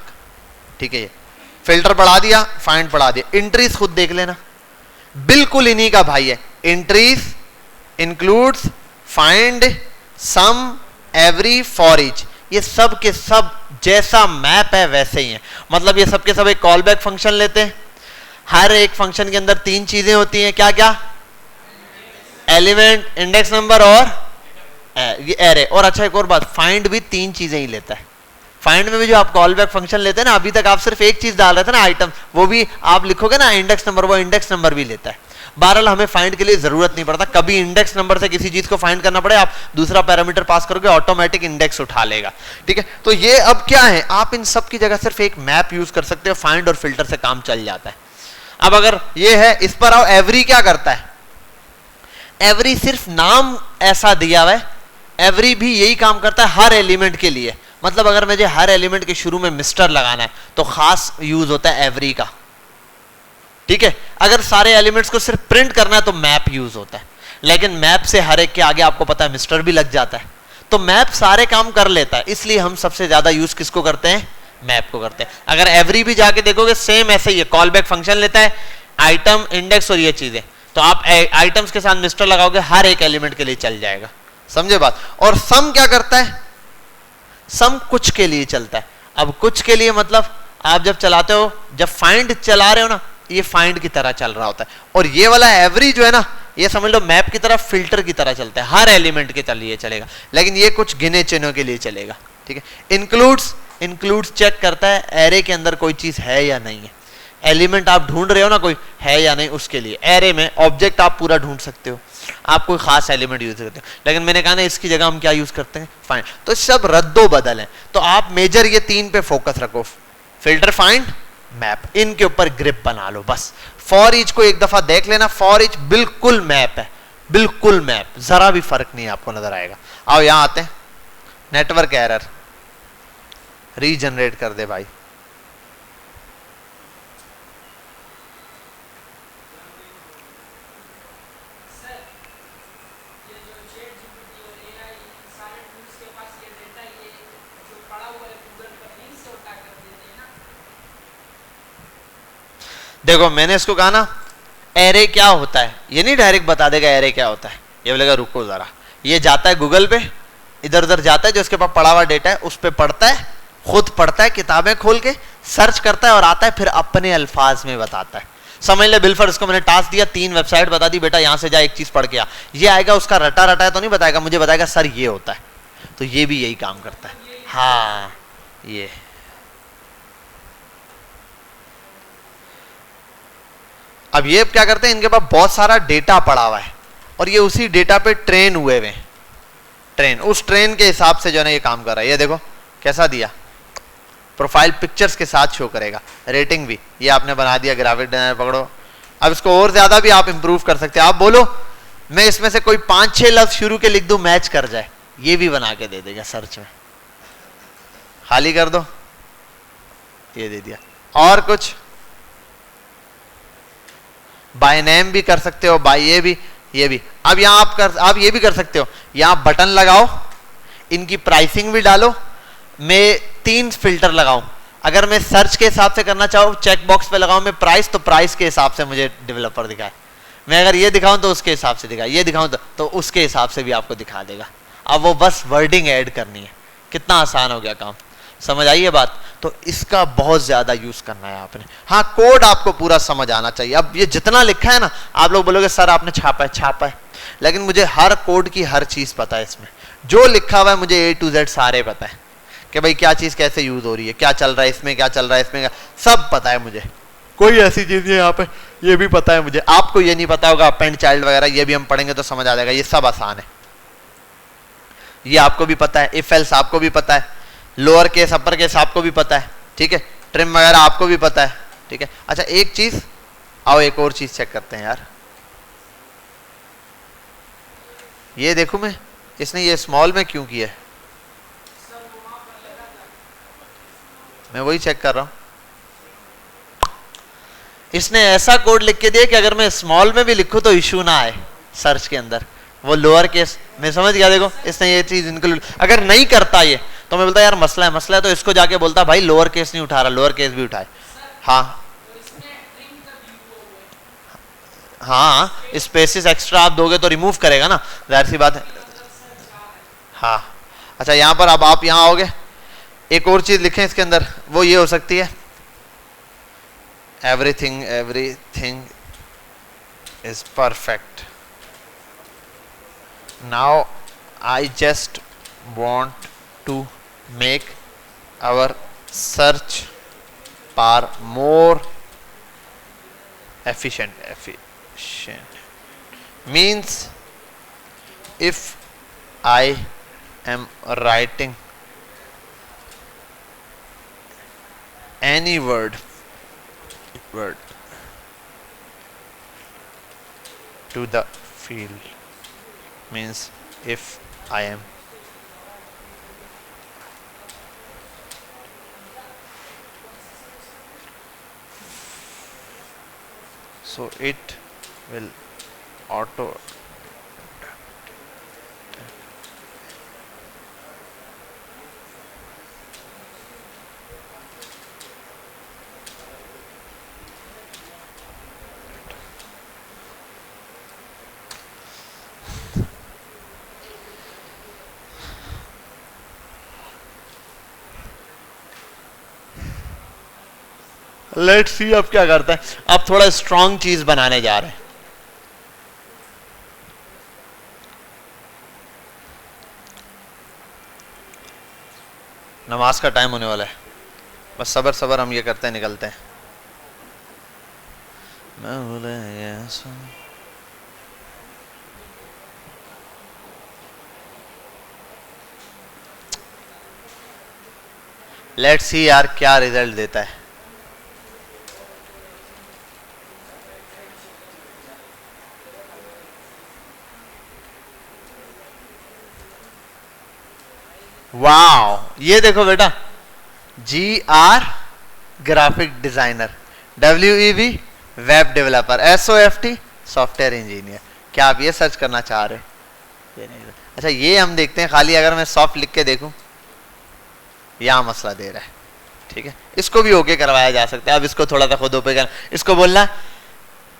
ठीक है। ये फिल्टर पढ़ा दिया, फाइंड पढ़ा दिया, एंट्रीज खुद देख लेना, बिल्कुल इन्हीं का भाई है। Entries includes, find, some, every, for each, ये सब के सब जैसा मैप है वैसे ही है। मतलब ये सब के सब एक कॉल बैक फंक्शन लेते हैं। हर एक फंक्शन के अंदर तीन चीजें होती हैं, क्या क्या? एलिमेंट, इंडेक्स नंबर और ये एरे। और अच्छा एक और बात, फाइंड भी तीन चीजें ही लेता है। फाइंड में भी जो आप कॉल बैक फंक्शन लेते हैं ना, अभी तक आप सिर्फ एक चीज डाल रहे थे ना, आइटम, वो भी आप लिखोगे ना इंडेक्स नंबर, वो इंडेक्स नंबर भी लेता है। बहरहाल हमें फाइंड के लिए जरूरत नहीं पड़ता, कभी इंडेक्स नंबर से किसी चीज को फाइंड करना पड़े, आप दूसरा पैरामीटर पास करोगे ऑटोमेटिक इंडेक्स उठा लेगा, ठीक है। तो ये अब क्या है, आप इन सब की जगह सिर्फ एक मैप यूज कर सकते हो, फाइंड और फिल्टर से काम चल जाता है। अब अगर ये है, इस पर आओ, एवरी क्या करता है? एवरी सिर्फ नाम ऐसा दिया हुआ है, एवरी भी यही काम करता है हर एलिमेंट के लिए। मतलब अगर मुझे हर एलिमेंट के शुरू में मिस्टर लगाना है तो खास यूज होता है एवरी का, ठीक है। अगर सारे एलिमेंट्स को सिर्फ प्रिंट करना है तो मैप यूज होता है, लेकिन मैप से हर एक के आगे आपको पता है मिस्टर भी लग जाता है, तो मैप सारे काम कर लेता है। इसलिए हम सबसे ज्यादा यूज किसको करते हैं? मैप को करते हैं। अगर एवरी भी जाके देखोगे सेम ऐसे ही है, कॉल बैक फंक्शन लेता है, आइटम, इंडेक्स और ये चीजें, तो आप आइटम्स के साथ मिस्टर लगाओगे हर एक एलिमेंट के लिए चल जाएगा, समझे बात। और सम क्या करता है? सम कुछ के लिए चलता है। अब कुछ के लिए मतलब आप जब चलाते हो, जब फाइंड चला रहे हो ना, ये फाइंड की तरह चल रहा होता है। और ये वाला एवरी जो है ना, ये समझ लो मैप की तरह, फिल्टर की तरह चलता है, हर एलिमेंट के लिए चलेगा, लेकिन ये कुछ गिने चिन्हों के लिए चलेगा, ठीक है। इंक्लूड्स चेक करता है एरे के अंदर कोई चीज है या नहीं है। एलिमेंट आप ढूंढ रहे हो ना, कोई है या नहीं, उसके लिए। एरे में ऑब्जेक्ट आप पूरा ढूंढ सकते हो, आप कोई खास एलिमेंट यूज करते हो, लेकिन मैंने कहा ना इसकी जगह हम क्या यूज करते हैं? फाइंड। तो सब रद्दो बदल है। तो आप मेजर ये तीन पे फोकस रखो, फिल्टर, फाइंड, मैप, इनके ऊपर ग्रिप बना लो बस। फॉर ईच को एक दफा देख लेना, फॉर ईच बिल्कुल मैप है, बिल्कुल मैप, जरा भी फर्क नहीं आपको नजर आएगा। आओ यहां आते हैं, नेटवर्क एरर रीजनरेट कर दे भाई। देखो मैंने इसको कहा ना एरे क्या होता है, ये नहीं डायरेक्ट बता देगा एरे क्या होता है, ये बोलेगा रुको जरा, ये जाता है गूगल पे, इधर उधर जाता है, जो उसके पास पढ़ा हुआ डेटा है उस पे पढ़ता है, खुद पढ़ता है, किताबें खोल के सर्च करता है और आता है, फिर अपने अल्फाज में बताता है। समझ ले बिलफर, इसको मैंने टास्क दिया, 3 वेबसाइट बता दी, बेटा यहां से जा एक चीज पढ़ के आ, ये आएगा, उसका रटा रटा है तो नहीं बताएगा, मुझे बताएगा सर ये होता है। तो ये भी यही काम करता है। हाँ ये अब ये क्या करते हैं, इनके पास बहुत सारा डेटा पड़ा हुआ है और ये उसी डेटा पे ट्रेन हुए हुए, ट्रेन, उस ट्रेन के हिसाब से जो है ना ये काम कर रहा है। ये देखो कैसा दिया, प्रोफाइल पिक्चर्स के साथ शो करेगा, रेटिंग भी ये आपने बना दिया, ग्राफिक डिजाइनर पकड़ो। अब इसको और ज्यादा भी आप इंप्रूव कर सकते हैं। आप बोलो मैं इसमें से कोई 5-6 लफ्ज शुरू के लिख दूं, मैच कर जाए, ये भी बना के दे देगा सर्च में। खाली कर दो, ये दे दिया। और कुछ बाय नेम भी कर सकते हो, बाय ये भी। अब यहां आप ये भी कर सकते हो, यहां बटन लगाओ, इनकी प्राइसिंग भी डालो, मैं 3 फिल्टर लगाऊं। अगर मैं सर्च के हिसाब से करना चाहूं, चेक बॉक्स पे लगाऊं मैं प्राइस, तो प्राइस के हिसाब से मुझे डेवलपर दिखाए। मैं अगर ये दिखाऊं तो उसके हिसाब से दिखाए, ये दिखाऊं तो उसके हिसाब से भी आपको दिखा देगा। अब वो बस वर्डिंग ऐड करनी है, कितना आसान हो गया काम, समझ आई ये बात। तो इसका बहुत ज्यादा यूज करना है आपने। हाँ कोड आपको पूरा समझ आना चाहिए। अब ये जितना लिखा है ना, आप लोग बोलोगे सर आपने छापा है, लेकिन मुझे हर कोड की हर चीज पता है, इसमें जो लिखा हुआ है मुझे A to Z सारे पता है कि भाई क्या चीज कैसे यूज हो रही है, क्या चल रहा है इसमें, क्या चल रहा है इसमें, सब पता है मुझे। कोई ऐसी चीज नहीं यहाँ पे, ये भी पता है मुझे। आपको ये नहीं पता होगा, अपेंड चाइल्ड वगैरह, ये भी हम पढ़ेंगे तो समझ आ जाएगा, ये सब आसान है, ये आपको भी पता है। इफ एल्स आपको भी पता है, लोअर केस अपर केस आपको भी पता है, ठीक है, ट्रिम वगैरह आपको भी पता है, ठीक है। अच्छा एक चीज आओ एक और चीज चेक करते हैं यार, ये देखो मैं, इसने ये स्मॉल में क्यों किया है, मैं वही चेक कर रहा हूं। इसने ऐसा कोड लिख के दिया कि अगर मैं स्मॉल में भी लिखूं तो इशू ना आए सर्च के अंदर, वो लोअर केस, मैं समझ गया। देखो इसने ये चीज इंक्लूड, अगर नहीं करता ये तो मैं बोलता यार मसला है, तो इसको जाके बोलता भाई लोअर केस नहीं उठा रहा, लोअर केस भी उठाए। हाँ हाँ, स्पेसिस एक्स्ट्रा आप दोगे तो रिमूव करेगा ना, जाहिर सी बात है। हाँ अच्छा, यहां पर अब आप यहां आओगे, एक और चीज लिखें इसके अंदर, वो ये हो सकती है everything is perfect. Now I just want to make our search bar more efficient. Means if I am writing any word to the field, means if I am so it will auto let's see अब क्या करता है। अब थोड़ा strong चीज बनाने जा रहे हैं। नमाज का टाइम होने वाला है, बस सबर सबर हम ये करते हैं, निकलते हैं। लेट्स सी यार क्या रिजल्ट देता है। वाओ, ये देखो बेटा, GR graphic designer, WEB web developer, SOFT software engineer. क्या आप ये सर्च करना चाह रहे हो? ये नहीं। अच्छा ये हम देखते हैं, खाली अगर मैं सॉफ्ट लिख के देखूं, यहां मसला दे रहा है, ठीक है, इसको भी ओके करवाया जा सकता है। अब इसको थोड़ा सा खुद ओके करना, इसको बोलना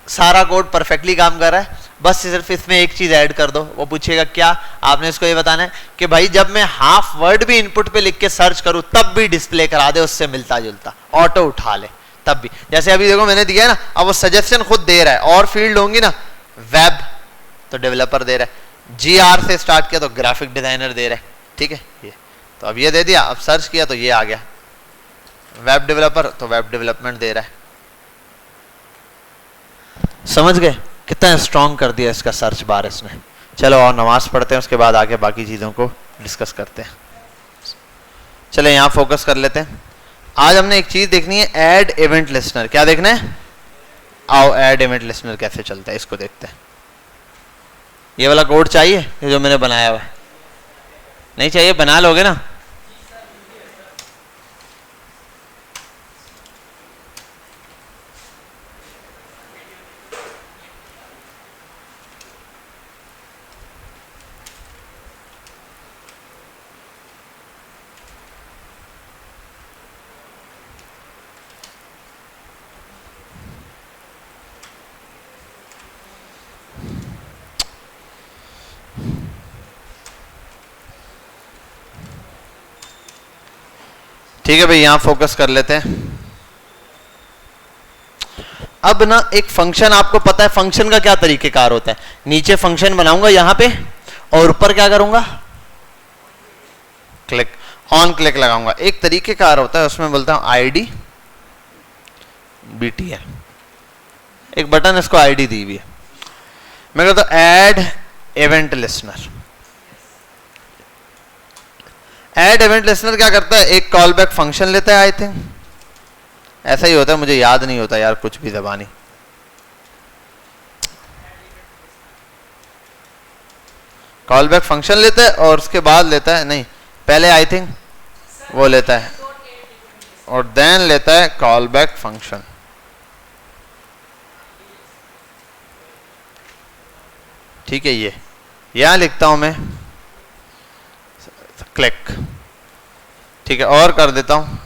सारा कोड परफेक्टली काम कर रहा है, बस सिर्फ इसमें एक चीज ऐड कर दो। वो पूछेगा क्या, आपने इसको ये बताना है कि भाई जब मैं हाफ वर्ड भी इनपुट पे लिख के सर्च करूं तब भी डिस्प्ले करा दे उससे मिलता जुलता, ऑटो उठा ले तब भी। जैसे अभी देखो मैंने दिया है ना, अब वो सजेशन खुद दे रहा है, और फील्ड होंगी ना, वेब तो डेवलपर दे रहा है, GR से स्टार्ट किया तो ग्राफिक डिजाइनर दे रहा है, ठीक है। ये तो अब ये दे दिया, अब सर्च किया तो ये आ गया, वेब डेवलपर तो वेब डेवलपमेंट दे रहा है। समझ गए कितना स्ट्रॉन्ग कर दिया इसका सर्च बार इसने। चलो और नमाज पढ़ते हैं, उसके बाद आगे बाकी चीज़ों को डिस्कस करते हैं। चले यहाँ फोकस कर लेते हैं। आज हमने एक चीज़ देखनी है, ऐड इवेंट लिस्नर। क्या देखना है? आओ ऐड इवेंट लिस्नर कैसे चलता है इसको देखते हैं। ये वाला कोड चाहिए ये जो मैंने बनाया हुआ है? नहीं चाहिए, बना लोगे ना? ठीक है भाई, यहां फोकस कर लेते हैं। अब ना एक फंक्शन, आपको पता है फंक्शन का क्या तरीकेकार होता है। नीचे फंक्शन बनाऊंगा यहां पे, और ऊपर क्या करूंगा? क्लिक ऑन क्लिक लगाऊंगा। एक तरीकेकार होता है, उसमें बोलता हूं ID BTL, एक बटन इसको ID दी हुई है। मैं कहता हूं add event listener. Add event listener क्या करता है? एक कॉल बैक फंक्शन लेता है, आई थिंक ऐसा ही होता है, मुझे याद नहीं होता यार कुछ भी, जबानी कॉल बैक फंक्शन लेता है और उसके बाद लेता है, नहीं पहले आई थिंक वो लेता है और देन लेता है कॉल बैक फंक्शन। ठीक है, ये यहां लिखता हूं मैं क्लिक। ठीक है, और कर देता हूं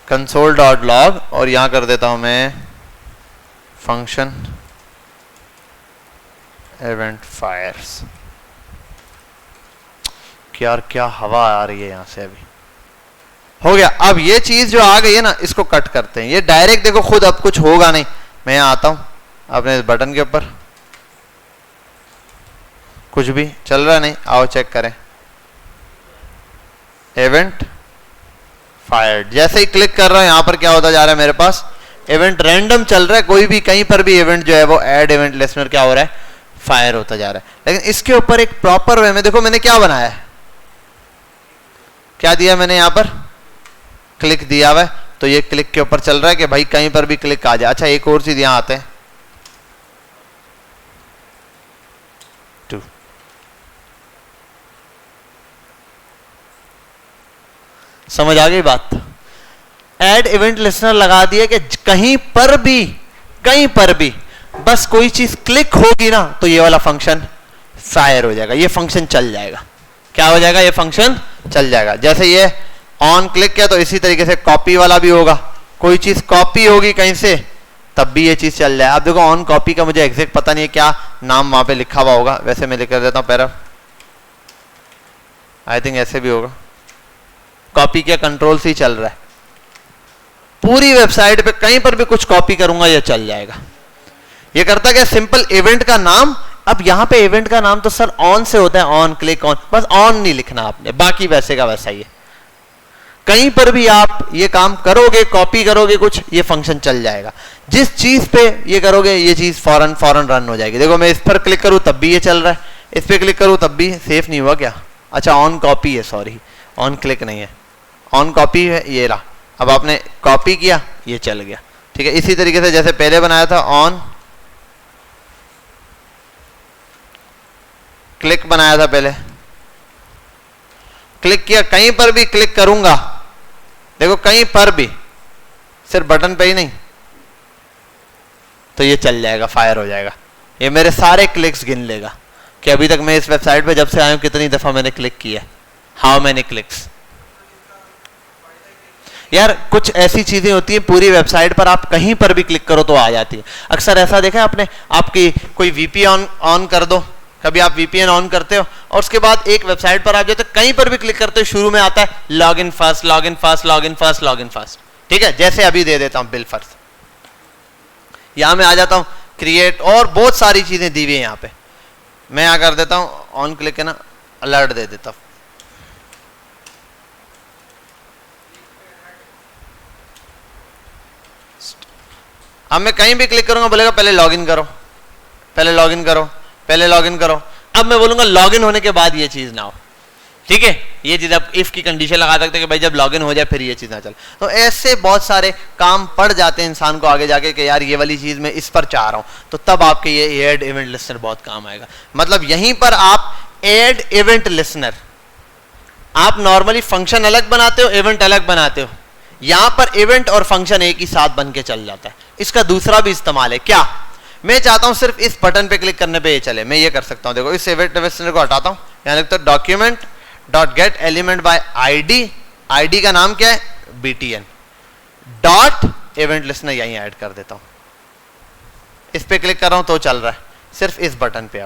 console.log और यहां कर देता हूं मैं फंक्शन इवेंट फायर्स। क्या हवा आ रही है यहां से, अभी हो गया। अब ये चीज जो आ गई है ना, इसको कट करते हैं। ये डायरेक्ट देखो खुद अब कुछ होगा नहीं। मैं यहां आता हूं अपने इस बटन के ऊपर, कुछ भी चल रहा नहीं, आओ चेक करें। इवेंट फायर्ड, जैसे ही क्लिक कर रहा हूं यहां पर क्या होता जा रहा है, मेरे पास इवेंट रैंडम चल रहा है, कोई भी कहीं पर भी इवेंट जो है वो ऐड इवेंट लिस्नर क्या हो रहा है, फायर होता जा रहा है। लेकिन इसके ऊपर एक प्रॉपर वे में देखो मैंने क्या बनाया है, क्या दिया मैंने यहां पर क्लिक दिया हुआ है, तो ये क्लिक के ऊपर चल रहा है कि भाई कहीं पर भी क्लिक आ जाए। अच्छा एक और चीज यहां आते हैं, समझ आ गई बात। ऐड इवेंट लिस्नर लगा दिया कि कहीं पर भी बस कोई चीज क्लिक होगी ना तो ये वाला फंक्शन फायर हो जाएगा, ये फंक्शन चल जाएगा। क्या हो जाएगा, ये फंक्शन चल जाएगा। जैसे ये ऑन क्लिक किया तो इसी तरीके से कॉपी वाला भी होगा, कोई चीज कॉपी होगी कहीं से तब भी ये चीज चल जाए। अब देखो ऑन कॉपी का मुझे एग्जैक्ट पता नहीं है क्या नाम वहां पे लिखा हुआ होगा, वैसे मैं लिख कर देता हूं पैरा, आई थिंक ऐसे भी होगा। कॉपी के कंट्रोल से ही चल रहा है, पूरी वेबसाइट पे कहीं पर भी कुछ कॉपी करूंगा ये चल जाएगा। ये करता क्या, सिंपल इवेंट का नाम। अब यहां पे इवेंट का नाम तो सर ऑन से होता है, ऑन क्लिक ऑन, बस ऑन नहीं लिखना आपने, बाकी वैसे का वैसा ही है। कहीं पर भी आप ये काम करोगे, कॉपी करोगे कुछ, ये फंक्शन चल जाएगा। जिस चीज पे ये करोगे ये चीज फौरन रन हो जाएगी। देखो मैं इस पर क्लिक करूं तब भी ये चल रहा है, इस पे क्लिक करूं तब भी, सेफ नहीं हुआ क्या, अच्छा ऑन कॉपी है, सॉरी ऑन क्लिक नहीं है, ऑन कॉपी है, ये रहा। अब आपने कॉपी किया ये चल गया। ठीक है, इसी तरीके से जैसे पहले बनाया था ऑन क्लिक बनाया था, पहले क्लिक किया, कहीं पर भी क्लिक करूंगा, देखो कहीं पर भी, सिर्फ बटन पे ही नहीं, तो ये चल जाएगा, फायर हो जाएगा। ये मेरे सारे क्लिक्स गिन लेगा कि अभी तक मैं इस वेबसाइट पे जब से आया हूं कितनी दफा मैंने क्लिक किया, हाउ मैनी क्लिक्स। यार कुछ ऐसी चीजें होती हैं पूरी वेबसाइट पर आप कहीं पर भी क्लिक करो तो आ जाती है। अक्सर ऐसा देखा है आपने, आपकी कोई वीपीएन ऑन कर दो, कभी आप वीपीएन ऑन करते हो और उसके बाद एक वेबसाइट पर आप जाते हो, कहीं पर भी क्लिक करते हो शुरू में आता है log in first, log in first, log in first, log in first. ठीक है, जैसे अभी दे देता हूं बिल फर्स्ट, यहां मैं आ जाता हूं क्रिएट, और बहुत सारी चीजें दी हुई है यहां पे। मैं यहां कर देता हूं ऑन क्लिक है ना, अलर्ट दे देता हूं। अब मैं कहीं भी क्लिक करूंगा बोलेगा पहले लॉगिन करो, पहले लॉगिन करो, पहले लॉगिन करो। अब मैं बोलूंगा लॉगिन होने के बाद ये चीज ना हो। ठीक है, ये चीज आप इफ की कंडीशन लगा सकते हैं कि भाई जब लॉगिन हो जाए फिर ये चीज ना चले। तो ऐसे बहुत सारे काम पड़ जाते हैं इंसान को आगे जाके कि यार ये वाली चीज मैं इस पर चाह रहा हूं, तो तब आपके ये ऐड इवेंट लिस्नर बहुत काम आएगा। मतलब यहीं पर आप ऐड इवेंट लिस्नर, आप नॉर्मली फंक्शन अलग बनाते हो, इवेंट अलग बनाते हो, यहां पर इवेंट और फंक्शन एक ही साथ बन के चल जाता है। इसका दूसरा भी इस्तेमाल है, क्या मैं चाहता हूं सिर्फ इस बटन पे क्लिक करने पे ये चले, मैं ये कर सकता हूं। देखो इस इवेंट लिस्नर को हटाता हूं, यहां लिखता हूं document dot gate element by ID, ID का नाम क्या है बीटीएन, डॉट इवेंट लिस्नर यहीं ऐड कर देता हूं। इस पे क्लिक कर रहा हूं तो चल रहा है सिर्फ इस बटन पे।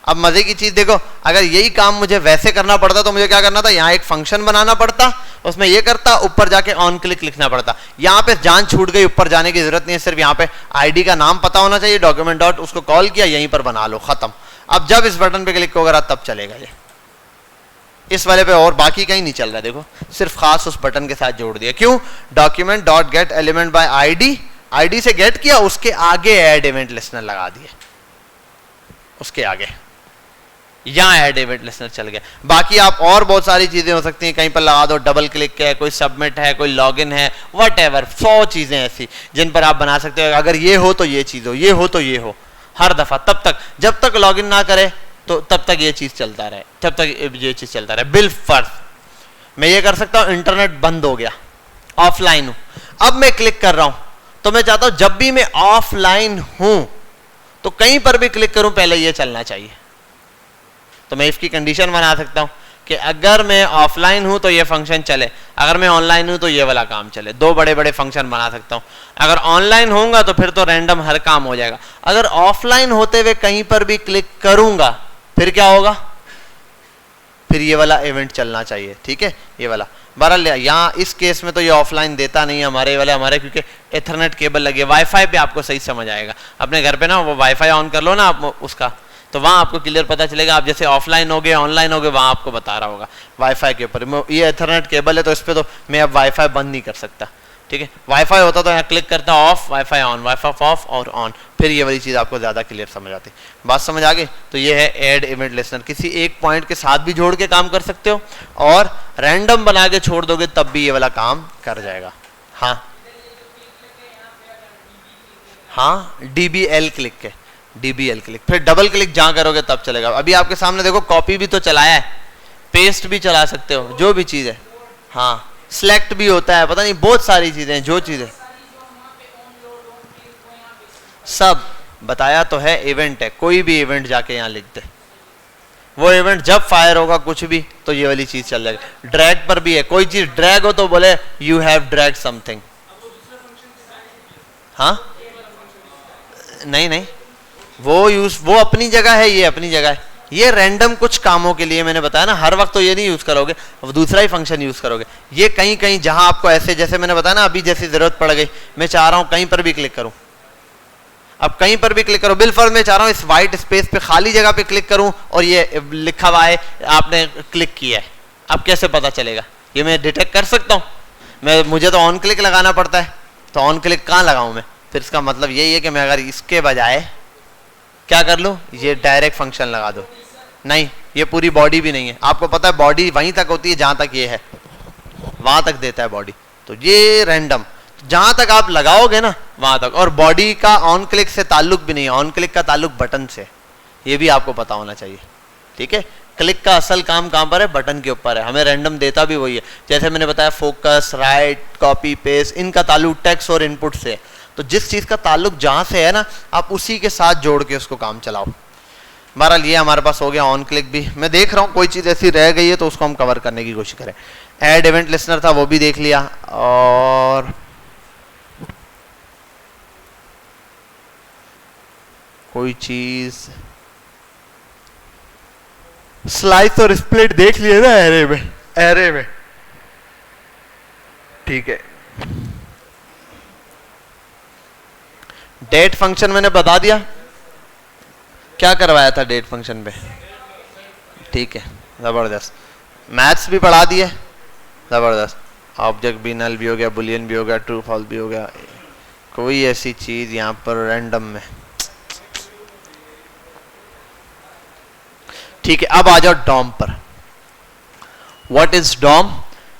अब मजे की चीज देखो, अगर यही काम मुझे वैसे करना पड़ता तो मुझे क्या करना था, यहाँ एक फंक्शन बनाना पड़ता, उसमें ये करता, ऊपर जाके ऑन क्लिक लिखना पड़ता। यहाँ पे जान छूट गई, ऊपर जाने की जरूरत नहीं है, सिर्फ यहाँ पे आईडी का नाम पता होना चाहिए, डॉक्यूमेंट डॉट, उसको कॉल किया, यहीं पर बना लो, खत्म। अब जब इस बटन पे क्लिक होगा तब चलेगा ये, इस वाले पे और बाकी कहीं नहीं चल रहा। देखो सिर्फ खास उस बटन के साथ जोड़ दिया। क्यों, document dot gate element by ID, ID से गेट किया, उसके आगे ऐड इवेंट लिस्नर लगा दिए, उसके आगे यहाँ ऐड इवेंट लिस्नर चल गया। बाकी आप और बहुत सारी चीजें हो सकती हैं, कहीं पर लगा दो, डबल क्लिक है, कोई सबमिट है, कोई लॉगिन है, व्हाटएवर 100 चीजें ऐसी जिन पर आप बना सकते हो। अगर ये हो तो ये चीज हो, ये हो तो ये हो, हर दफा तब तक जब तक लॉगिन ना करे तो तब तक ये चीज चलता रहे, तब तक ये चीज चलता रहे। बिल फर्ज मैं ये कर सकता हूं, इंटरनेट बंद हो गया, ऑफलाइन हूं, अब मैं क्लिक कर रहा हूं, तो मैं चाहता हूं जब भी मैं ऑफलाइन हूं तो कहीं पर भी क्लिक करूं पहले ये चलना चाहिए। तो मैं इसकी कंडीशन बना सकता हूं कि अगर मैं ऑफलाइन हूं तो ये फंक्शन चले, अगर मैं ऑनलाइन हूं तो ये वाला काम चले। दो बड़े बड़े फंक्शन बना सकता हूं। अगर ऑनलाइन होऊंगा तो फिर तो रैंडम हर काम हो जाएगा। अगर ऑफलाइन होते हुए कहीं पर भी क्लिक करूंगा फिर क्या होगा, फिर ये वाला इवेंट चलना चाहिए। ठीक है, ये वाला। बहरहाल यहाँ इस केस में तो ये ऑफलाइन देता नहीं है हमारे क्योंकि एथरनेट केबल लगे। वाईफाई पे आपको सही समझ आएगा। अपने घर पे ना वो वाईफाई ऑन कर लो ना आप उसका, तो वहाँ आपको क्लियर पता चलेगा। आप जैसे ऑफलाइन हो गए ऑनलाइन हो गए, वहाँ आपको बता रहा होगा वाईफाई के ऊपर। ये एथरनेट केबल है तो इस पर तो मैं अब वाईफाई बंद नहीं कर सकता। ठीक है, वाईफाई होता तो यहाँ क्लिक करता of, wifi on, wifi of और ऑन, फिर ये वाली चीज़ आपको ज़्यादा क्लियर समझ आती। बात समझ आ गई? तो ये है ऐड इवेंट लिस्नर। किसी एक पॉइंट के साथ भी जोड़ के काम कर सकते हो और रैंडम बना के छोड़ दोगे तब भी ये वाला काम कर जाएगा। हाँ हाँ, DBL क्लिक के, DBL क्लिक, फिर डबल क्लिक जहाँ करोगे तब चलेगा। अभी आपके सामने देखो कॉपी भी तो चलाया है, पेस्ट भी चला सकते हो, जो भी चीज़ है। हाँ, सिलेक्ट भी होता है, पता नहीं बहुत सारी चीजें, जो चीजें सब बताया तो है। इवेंट है, कोई भी इवेंट जाके यहाँ लिख दे, वो इवेंट जब फायर होगा कुछ भी तो ये वाली चीज चल जाएगी। ड्रैग पर भी है, कोई चीज ड्रैग हो तो बोले यू हैव ड्रैग समथिंग। हाँ नहीं नहीं, वो अपनी जगह है, ये अपनी जगह है। ये रैंडम कुछ कामों के लिए मैंने बताया ना, हर वक्त तो ये नहीं यूज करोगे, दूसरा ही फंक्शन यूज करोगे। ये कहीं कहीं जहां आपको ऐसे, जैसे मैंने बताया ना अभी जैसी जरूरत पड़ गई, मैं चाह रहा हूं कहीं पर भी क्लिक करूं, अब कहीं पर भी क्लिक करो, बिलफर्ज मैं चाह रहा हूं इस वाइट स्पेस पे खाली जगह पे क्लिक करूं और ये लिखा हुआ है आपने क्लिक किया है। अब कैसे पता चलेगा? ये मैं डिटेक्ट कर सकता हूं। मुझे तो ऑन क्लिक लगाना पड़ता है, तो ऑन क्लिक कहां लगाऊं मैं? फिर इसका मतलब यही है कि मैं अगर इसके बजाय क्या कर लूं, ये डायरेक्ट फंक्शन लगा दो। नहीं, ये पूरी बॉडी भी नहीं है। आपको पता है बॉडी वहीं तक होती है जहां तक ये है, वहां तक देता है बॉडी। तो ये रैंडम जहां तक आप लगाओगे ना वहां तक, और बॉडी का ऑन क्लिक से ताल्लुक भी नहीं है, ऑन क्लिक का ताल्लुक बटन से, ये भी आपको पता होना चाहिए। ठीक है, क्लिक का असल काम कहां पर है? बटन के ऊपर है। हमें रैंडम देता भी वही है। जैसे मैंने बताया फोकस, राइट, कॉपी, पेस्ट, इनका ताल्लुक टेक्स्ट और इनपुट से। तो जिस चीज का ताल्लुक जहां से है ना, आप उसी के साथ जोड़ के उसको काम चलाओ। बहरहाल ये हमारे पास हो गया ऑन क्लिक भी। मैं देख रहा हूँ कोई चीज़ ऐसी रह गई है तो उसको हम कवर करने की कोशिश करें। ऐड इवेंट लिस्नर था, वो भी देख लिया। और कोई चीज स्लाइस और स्प्लिट देख लिए ना एरे में। ठीक है, डेट फंक्शन मैंने बता दिया, क्या करवाया था डेट फंक्शन पे। ठीक है, जबरदस्त। मैथ्स भी पढ़ा दिए, जबरदस्त। ऑब्जेक्ट भी, नल भी हो गया, बुलियन भी हो गया, ट्रू फॉल्स भी हो गया। कोई ऐसी चीज यहां पर रैंडम में। ठीक है, अब आ जाओ डॉम पर। What is DOM?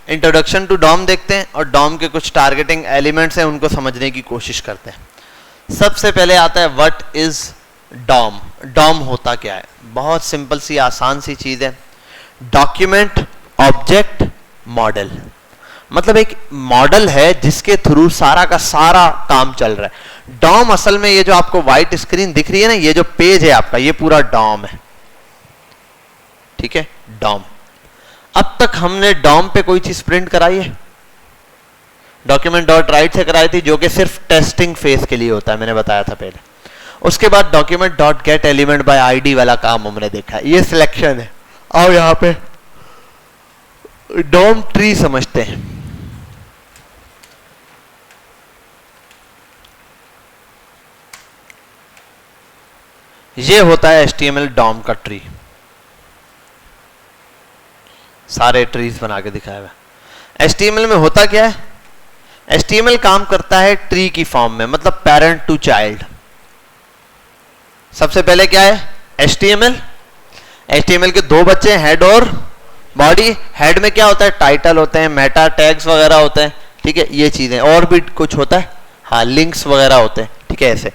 Introduction to DOM देखते हैं और डॉम के कुछ टारगेटिंग एलिमेंट्स हैं उनको समझने की कोशिश करते हैं। सबसे पहले आता है व्हाट इज डॉम। डॉम होता क्या है? बहुत सिंपल सी आसान सी चीज है। डॉक्यूमेंट ऑब्जेक्ट मॉडल, मतलब एक मॉडल है जिसके थ्रू सारा का सारा काम चल रहा है। डॉम असल में ये जो आपको व्हाइट स्क्रीन दिख रही है ना, ये जो पेज है आपका, ये पूरा डॉम है। ठीक है, डॉम। अब तक हमने डॉम पे कोई चीज प्रिंट कराई है? डॉक्यूमेंट डॉट राइट से कराई थी, जो कि सिर्फ टेस्टिंग फेज के लिए होता है, मैंने बताया था पहले। उसके बाद document dot gate element by ID वाला काम हमने देखा है, ये सिलेक्शन है। आओ यहां पे डॉम ट्री समझते हैं। ये होता है HTML डॉम का ट्री। सारे ट्रीज बना के दिखाया हुआ। HTML में होता क्या है? HTML काम करता है ट्री की फॉर्म में, मतलब पेरेंट टू चाइल्ड। सबसे पहले क्या है? HTML। HTML के दो बच्चे, हेड और बॉडी। हेड में क्या होता है, टाइटल होते हैं, मेटा टैग्स वगैरह होते हैं, ठीक है, ये चीजें। और भी कुछ होता है, हाँ, लिंक्स वगैरह होते हैं, ठीक है, ऐसे।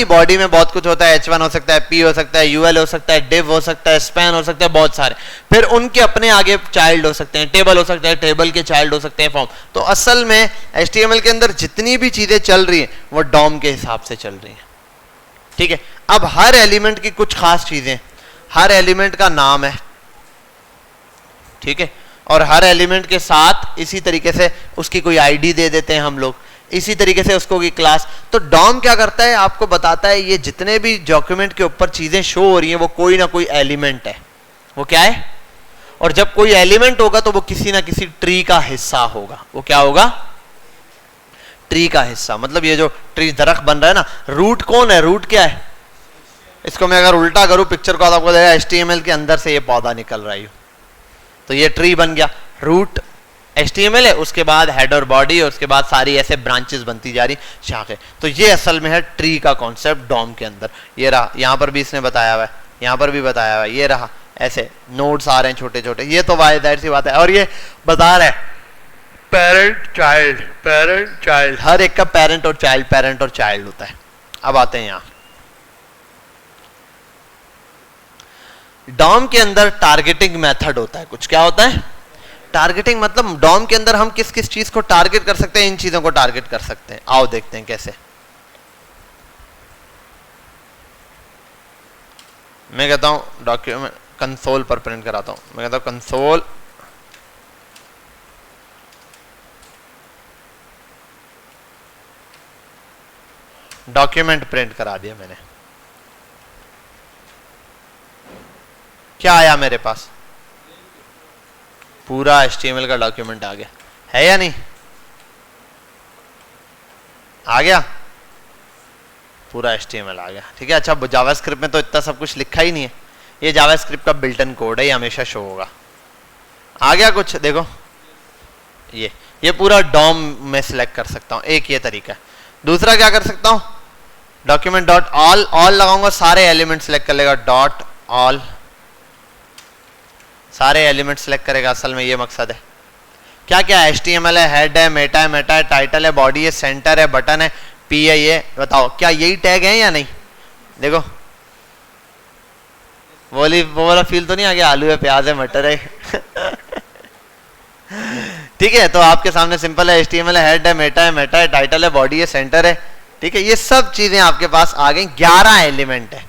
बॉडी में बहुत कुछ होता है, H1 हो सकता है, P हो सकता है, UL हो सकता है, div हो सकता है, span हो सकता है, बहुत सारे। फिर उनके अपने आगे चाइल्ड हो सकते हैं, टेबल हो सकता है, टेबल के चाइल्ड हो सकते हैं, फॉर्म। तो असल में HTML के अंदर जितनी भी चीजें चल रही हैं वो डॉम के हिसाब से चल रही हैं, ठीक है। अब हर एलिमेंट की कुछ खास चीजें, हर एलिमेंट का नाम है, ठीक है, और हर एलिमेंट के साथ इसी तरीके से उसकी कोई आईडी दे देते हैं हम लोग, इसी तरीके से उसको की क्लास। तो डॉम क्या करता है, आपको बताता है ये जितने भी डॉक्यूमेंट के ऊपर चीजें शो हो रही हैं वो कोई ना कोई एलिमेंट है। वो क्या है, और जब कोई एलिमेंट होगा तो वो किसी ना किसी ट्री का हिस्सा होगा। वो क्या होगा, ट्री का हिस्सा। मतलब ये जो ट्री दरख्त बन रहा है ना, रूट कौन है, रूट क्या है। इसको मैं अगर उल्टा करूं पिक्चर को, आपको देखा HTML के अंदर से ये पौधा निकल रहा है, तो ये ट्री बन गया। रूट HTML है, उसके बाद हेड और बॉडी, और उसके बाद सारी ऐसे ब्रांचेस बनती जा रही, शाखें। तो ये असल में है ट्री का कॉन्सेप्ट डॉम के अंदर। ये रहा, यहां पर भी इसने बताया हुआ है, यहां पर भी बताया हुआ है, ये रहा, ऐसे नोड्स आ रहे हैं छोटे छोटे। ये तो जाहिर सी बात है। और ये बता रहा है पेरेंट चाइल्ड, हर एक का पेरेंट और चाइल्ड होता है। अब आते हैं यहां, डॉम के अंदर टारगेटिंग मेथड होता है कुछ। क्या होता है, टारगेटिंग। मतलब डॉम के अंदर हम किस किस चीज को टारगेट कर सकते हैं, इन चीजों को टारगेट कर सकते हैं। आओ देखते हैं कैसे। मैं कहता हूं डॉक्यूमेंट कंसोल पर प्रिंट कराता हूं। मैं कहता हूं कंसोल डॉक्यूमेंट प्रिंट करा दिया मैंने। क्या आया मेरे पास, पूरा HTML का डॉक्यूमेंट आ गया, है या नहीं, आ गया, पूरा HTML आ गया, ठीक है। अच्छा, जावास्क्रिप्ट में तो इतना सब कुछ लिखा ही नहीं है, ये जावास्क्रिप्ट का बिल्ट इन कोड है, ये हमेशा शो होगा। आ गया कुछ, देखो ये पूरा डॉम में सिलेक्ट कर सकता हूं, एक ये तरीका है। दूसरा क्या कर सकता हूं, डॉक्यूमेंट डॉट ऑल लगाऊंगा, सारे एलिमेंट सिलेक्ट कर लेगा, डॉट ऑल, सारे एलिमेंट सिलेक्ट करेगा। असल में ये मकसद है। क्या क्या है, HTML है, हेड है, मेटा है, टाइटल है, बॉडी है, सेंटर है, बटन है, P है। ये बताओ क्या यही टैग है या नहीं। देखो वो वाला फील तो नहीं आ गया, आलू है, प्याज है, मटर है ठीक है। तो आपके सामने सिंपल है, HTML है, हेड है, मेटा है, टाइटल है, बॉडी है, सेंटर है, ठीक है। ये सब चीजें आपके पास आ गई। 11 एलिमेंट है,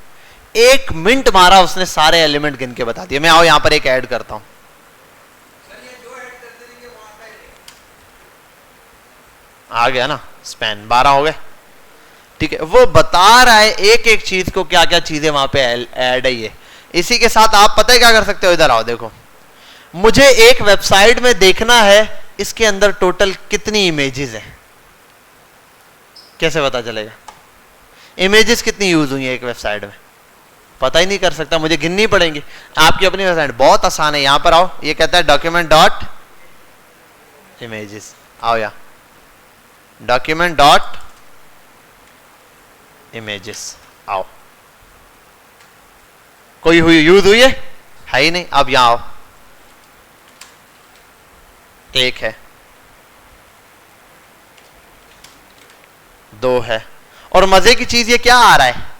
1 मिनट मारा उसने सारे एलिमेंट गिन के बता दिए। मैं आओ यहां पर एक ऐड करता हूं, आ गया ना, स्पैन 12 हो गए, ठीक है। वो बता रहा है एक एक चीज को क्या क्या चीजें वहां पे ऐड है। ये इसी के साथ आप पता है क्या कर सकते हो, इधर आओ देखो, मुझे एक वेबसाइट में देखना है इसके अंदर टोटल कितनी इमेजेस है, कैसे पता चलेगा इमेजेस कितनी यूज हुई है एक वेबसाइट में, पता ही नहीं कर सकता, मुझे गिननी पड़ेंगी। आपकी अपनी वेबसाइट बहुत आसान है, यहां पर आओ, ये कहता है डॉक्यूमेंट डॉट इमेजेस, आओ यहां डॉक्यूमेंट डॉट इमेजेस, आओ, कोई हुई यूज हुई है ही नहीं। अब यहां आओ, एक है, 2 है, और मजे की चीज ये क्या आ रहा है,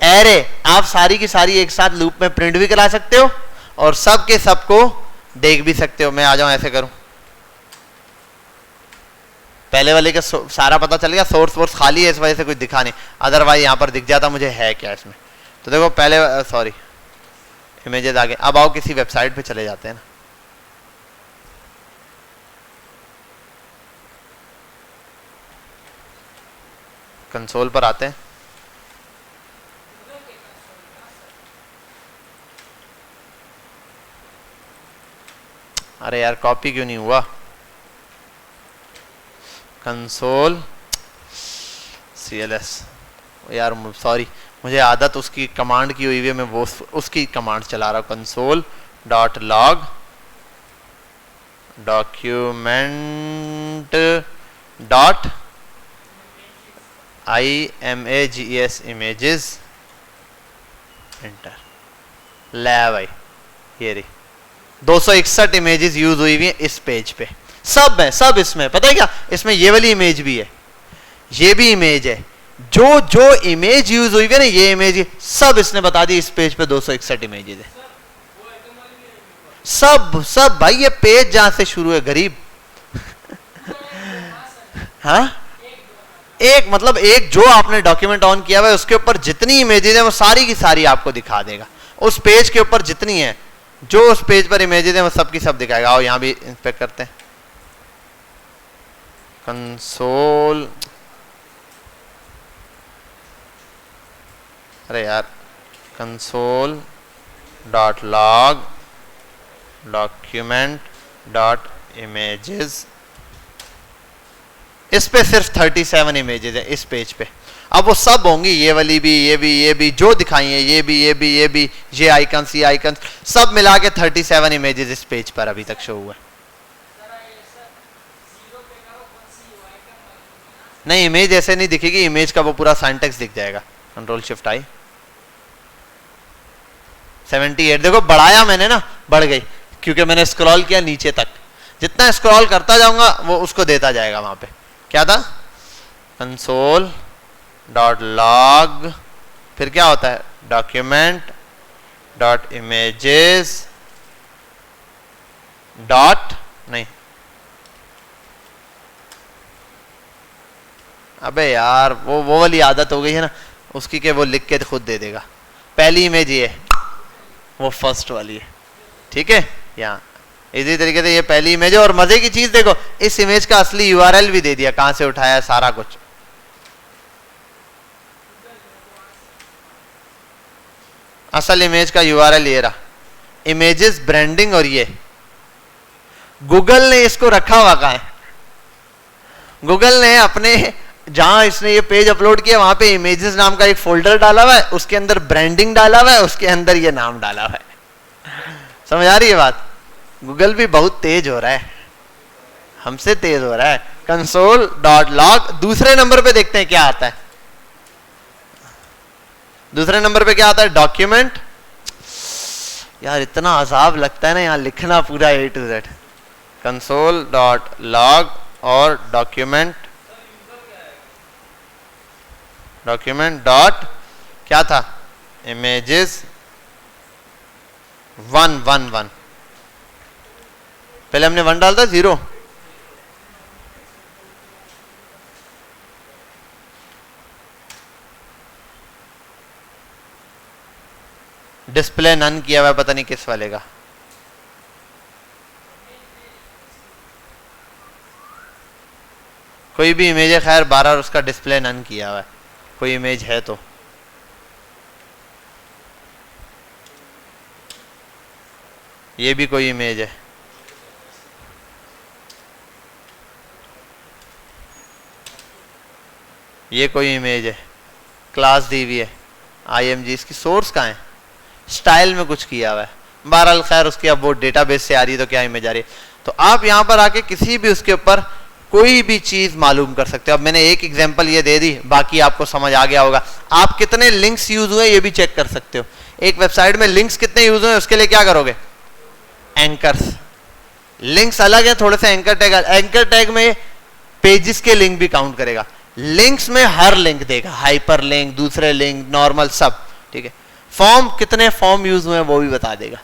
एरे। आप सारी की सारी एक साथ लूप में प्रिंट भी करा सकते हो और सब के सबको देख भी सकते हो। मैं आ जाऊं, ऐसे करूं, पहले वाले का सारा पता चल गया, सोर्स खाली है, इस वजह से कुछ दिखा नहीं, अदरवाइज यहां पर दिख जाता मुझे है क्या इसमें। तो देखो पहले, सॉरी, इमेजेस आ गए। अब आओ किसी वेबसाइट पे चले जाते हैं ना, कंसोल पर आते हैं, अरे यार कॉपी क्यों नहीं हुआ, कंसोल CLS, यार सॉरी, मुझे आदत उसकी कमांड की हुई है, मैं वो उसकी कमांड चला रहा हूँ। Console dot log document dot IMAGES images, enter. ले भाई, ये रही 261 इमेजेस यूज हुई हुई हैं इस पेज पे, सब है, सब इसमें। पता है क्या, इसमें ये वाली इमेज भी है, ये भी इमेज है, जो जो इमेज यूज हुई है ना, ये इमेज सब इसने बता दी। इस पेज पे 261 इमेजेस है, सब सब भाई। ये पेज जहां से शुरू है गरीब हाँ, एक मतलब एक जो आपने डॉक्यूमेंट ऑन किया हुआ है उसके ऊपर जितनी इमेजेस है वो सारी की सारी आपको दिखा देगा। उस पेज के ऊपर जितनी है, जो उस पेज पर इमेजेस है वो सब की सब दिखाएगा। आओ यहां भी इंस्पेक्ट करते हैं। कंसोल, अरे यार, console dot log document dot images, इस पे सिर्फ 37 इमेजेस है इस पेज पे। अब वो सब होंगी, ये वाली भी, ये भी जो दिखाई है, ये भी, ये आइकन्स, ये आइकन्स, सब मिला के 37 इमेजेस इस पेज पर अभी तक शो हुआ है। नहीं, इमेज ऐसे नहीं दिखेगी, इमेज का वो पूरा सिंटैक्स दिख जाएगा। कंट्रोल शिफ्ट आई, 78 देखो बढ़ाया मैंने ना, बढ़ गई क्योंकि मैंने स्क्रॉल किया नीचे तक। जितना स्क्रॉल करता जाऊंगा वो उसको देता जाएगा। वहां पे क्या था, कंसोल डॉट लॉग, फिर क्या होता है, डॉक्यूमेंट डॉट इमेजेस डॉट, नहीं अबे यार वो वाली आदत हो गई है ना उसकी, के वो लिख के खुद दे देगा। पहली इमेज ये है, वो फर्स्ट वाली है, ठीक है। यहाँ इसी तरीके से ये पहली इमेज है। और मजे की चीज देखो, इस इमेज का असली यूआरएल भी दे दिया, कहां से उठाया है सारा कुछ। असल इमेज का यूआरएल ये रहा, इमेजेस ब्रांडिंग। और ये गूगल ने इसको रखा हुआ कहां है, गूगल ने अपने जहां इसने ये पेज अपलोड किया वहां पे इमेजेस नाम का एक फोल्डर डाला हुआ है, उसके अंदर ब्रांडिंग डाला हुआ है, उसके अंदर ये नाम डाला हुआ है। समझ आ रही है बात। गूगल भी बहुत तेज हो रहा है, हमसे तेज हो रहा है। कंसोल डॉट लॉग, दूसरे नंबर पे देखते हैं क्या आता है। दूसरे नंबर पे क्या आता है, डॉक्यूमेंट। यार इतना अजाब लगता है ना यहाँ लिखना पूरा A to Z। Console dot log और डॉक्यूमेंट डॉट क्या था, इमेजेस 111। पहले हमने 1 डालता 0, डिस्प्ले नन किया हुआ है, पता नहीं किस वाले का। कोई भी इमेज है, खैर 12 उसका डिस्प्ले नन किया हुआ है, कोई इमेज है तो। ये भी कोई इमेज है, ये कोई इमेज है, क्लास दी हुई है IMG। इसकी सोर्स कहाँ है, स्टाइल में कुछ किया हुआ है। बहरहाल खैर उसकी अब वो डेटाबेस से आ रही है तो क्या इमेज आ रही है। तो आप यहाँ पर आके किसी भी उसके ऊपर कोई भी चीज मालूम कर सकते हो। अब मैंने एक एग्जांपल ये दे दी, बाकी आपको समझ आ गया होगा। आप कितने लिंक्स यूज हुए ये भी चेक कर सकते हो। एक वेबसाइट में लिंक्स कितने यूज हुए उसके लिए क्या करोगे, एंकर्स। लिंक्स अलग है थोड़े से, एंकर टैग। एंकर टैग में पेजेस के लिंक भी काउंट करेगा, लिंक्स में हर लिंक देगा, हाइपर लिंक, दूसरे लिंक, नॉर्मल, सब ठीक है। फॉर्म, कितने फॉर्म यूज हुए वो भी बता देगा,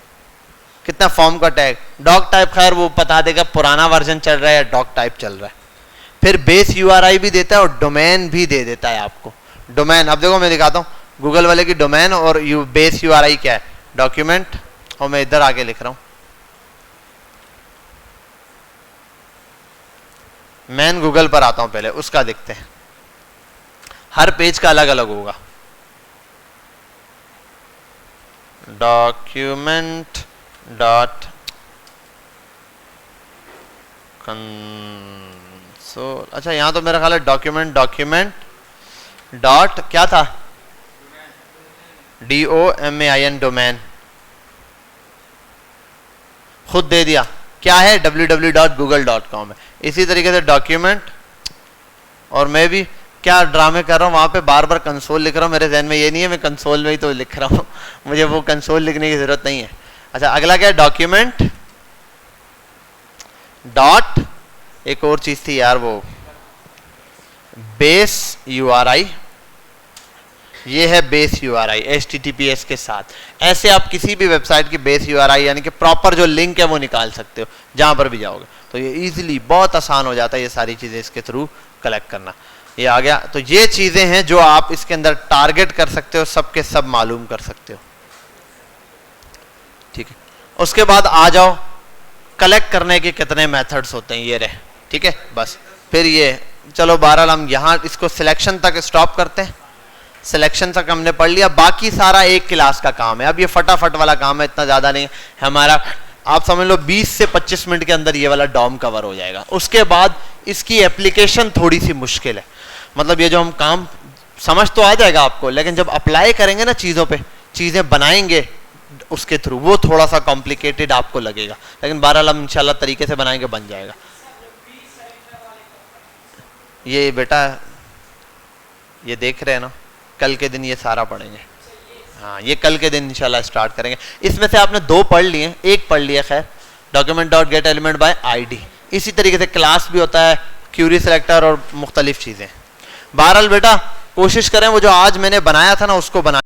कितना फॉर्म का टैग। डॉक टाइप खैर वो बता देगा पुराना वर्जन चल रहा है या डॉक टाइप चल रहा है। फिर बेस URI भी देता है और डोमेन भी दे देता है आपको। डोमेन, अब देखो मैं दिखाता हूँ गूगल वाले की डोमेन और बेस URI क्या है, डॉक्यूमेंट। और मैं इधर आगे लिख रहा हूँ, मैं गूगल पर आता हूं, पहले उसका देखते हैं। हर पेज का अलग अलग होगा। डॉक्यूमेंट डॉट कंसोल, अच्छा यहां तो मेरा ख्याल है डॉक्यूमेंट डॉट क्या था, DOMAIN, डोमेन खुद दे दिया क्या है, www.google.com है। इसी तरीके से डॉक्यूमेंट, और मैं भी क्या ड्रामे कर रहा हूँ वहां पे, बार बार कंसोल लिख रहा हूँ, मेरे जहन में ये नहीं है मैं कंसोल में ही तो लिख रहा हूँ, मुझे वो कंसोल लिखने की जरूरत नहीं है। अच्छा अगला क्या है, डॉक्यूमेंट डॉट, एक और चीज थी यार वो बेस URI, ये है बेस URI HTTPS के साथ। ऐसे आप किसी भी वेबसाइट की बेस URI यानी कि प्रॉपर जो लिंक है वो निकाल सकते हो जहां पर भी जाओगे, तो ये इजीली बहुत आसान हो जाता है ये सारी चीजें इसके थ्रू कलेक्ट करना। ये आ गया, तो ये चीजें हैं जो आप इसके अंदर टारगेट कर सकते हो, सबके सब मालूम कर सकते हो, ठीक है। उसके बाद आ जाओ कलेक्ट करने के कितने मेथड्स होते हैं, ये रहे, ठीक है। बस फिर ये चलो बहरहाल हम यहाँ इसको सिलेक्शन तक स्टॉप करते हैं, सिलेक्शन तक हमने पढ़ लिया, बाकी सारा एक क्लास का काम है। अब ये फटाफट वाला काम है, इतना ज्यादा नहीं है हमारा, आप समझ लो 20 से 25 मिनट के अंदर ये वाला डॉम कवर हो जाएगा। उसके बाद इसकी एप्लीकेशन थोड़ी सी मुश्किल है, मतलब ये जो हम काम समझ तो आ जाएगा आपको, लेकिन जब अप्लाई करेंगे ना चीज़ों पे, चीज़ें बनाएंगे उसके थ्रू, वो थोड़ा सा कॉम्प्लिकेटेड आपको लगेगा, लेकिन बहरहाल हम इंशाल्लाह तरीके से बनाएंगे, बन जाएगा। ये बेटा ये देख रहे हैं ना, कल के दिन ये सारा पढ़ेंगे, हाँ ये कल के दिन इंशाल्लाह स्टार्ट करेंगे। इसमें से आपने 2 पढ़ लिए, एक पढ़ लिया खैर, document dot gate element by ID। इसी तरीके से क्लास भी होता है, क्यूरी सेलेक्टर और मुख्तलिफ चीज़ें। बहरहाल बेटा कोशिश करें वो जो आज मैंने बनाया था ना उसको बना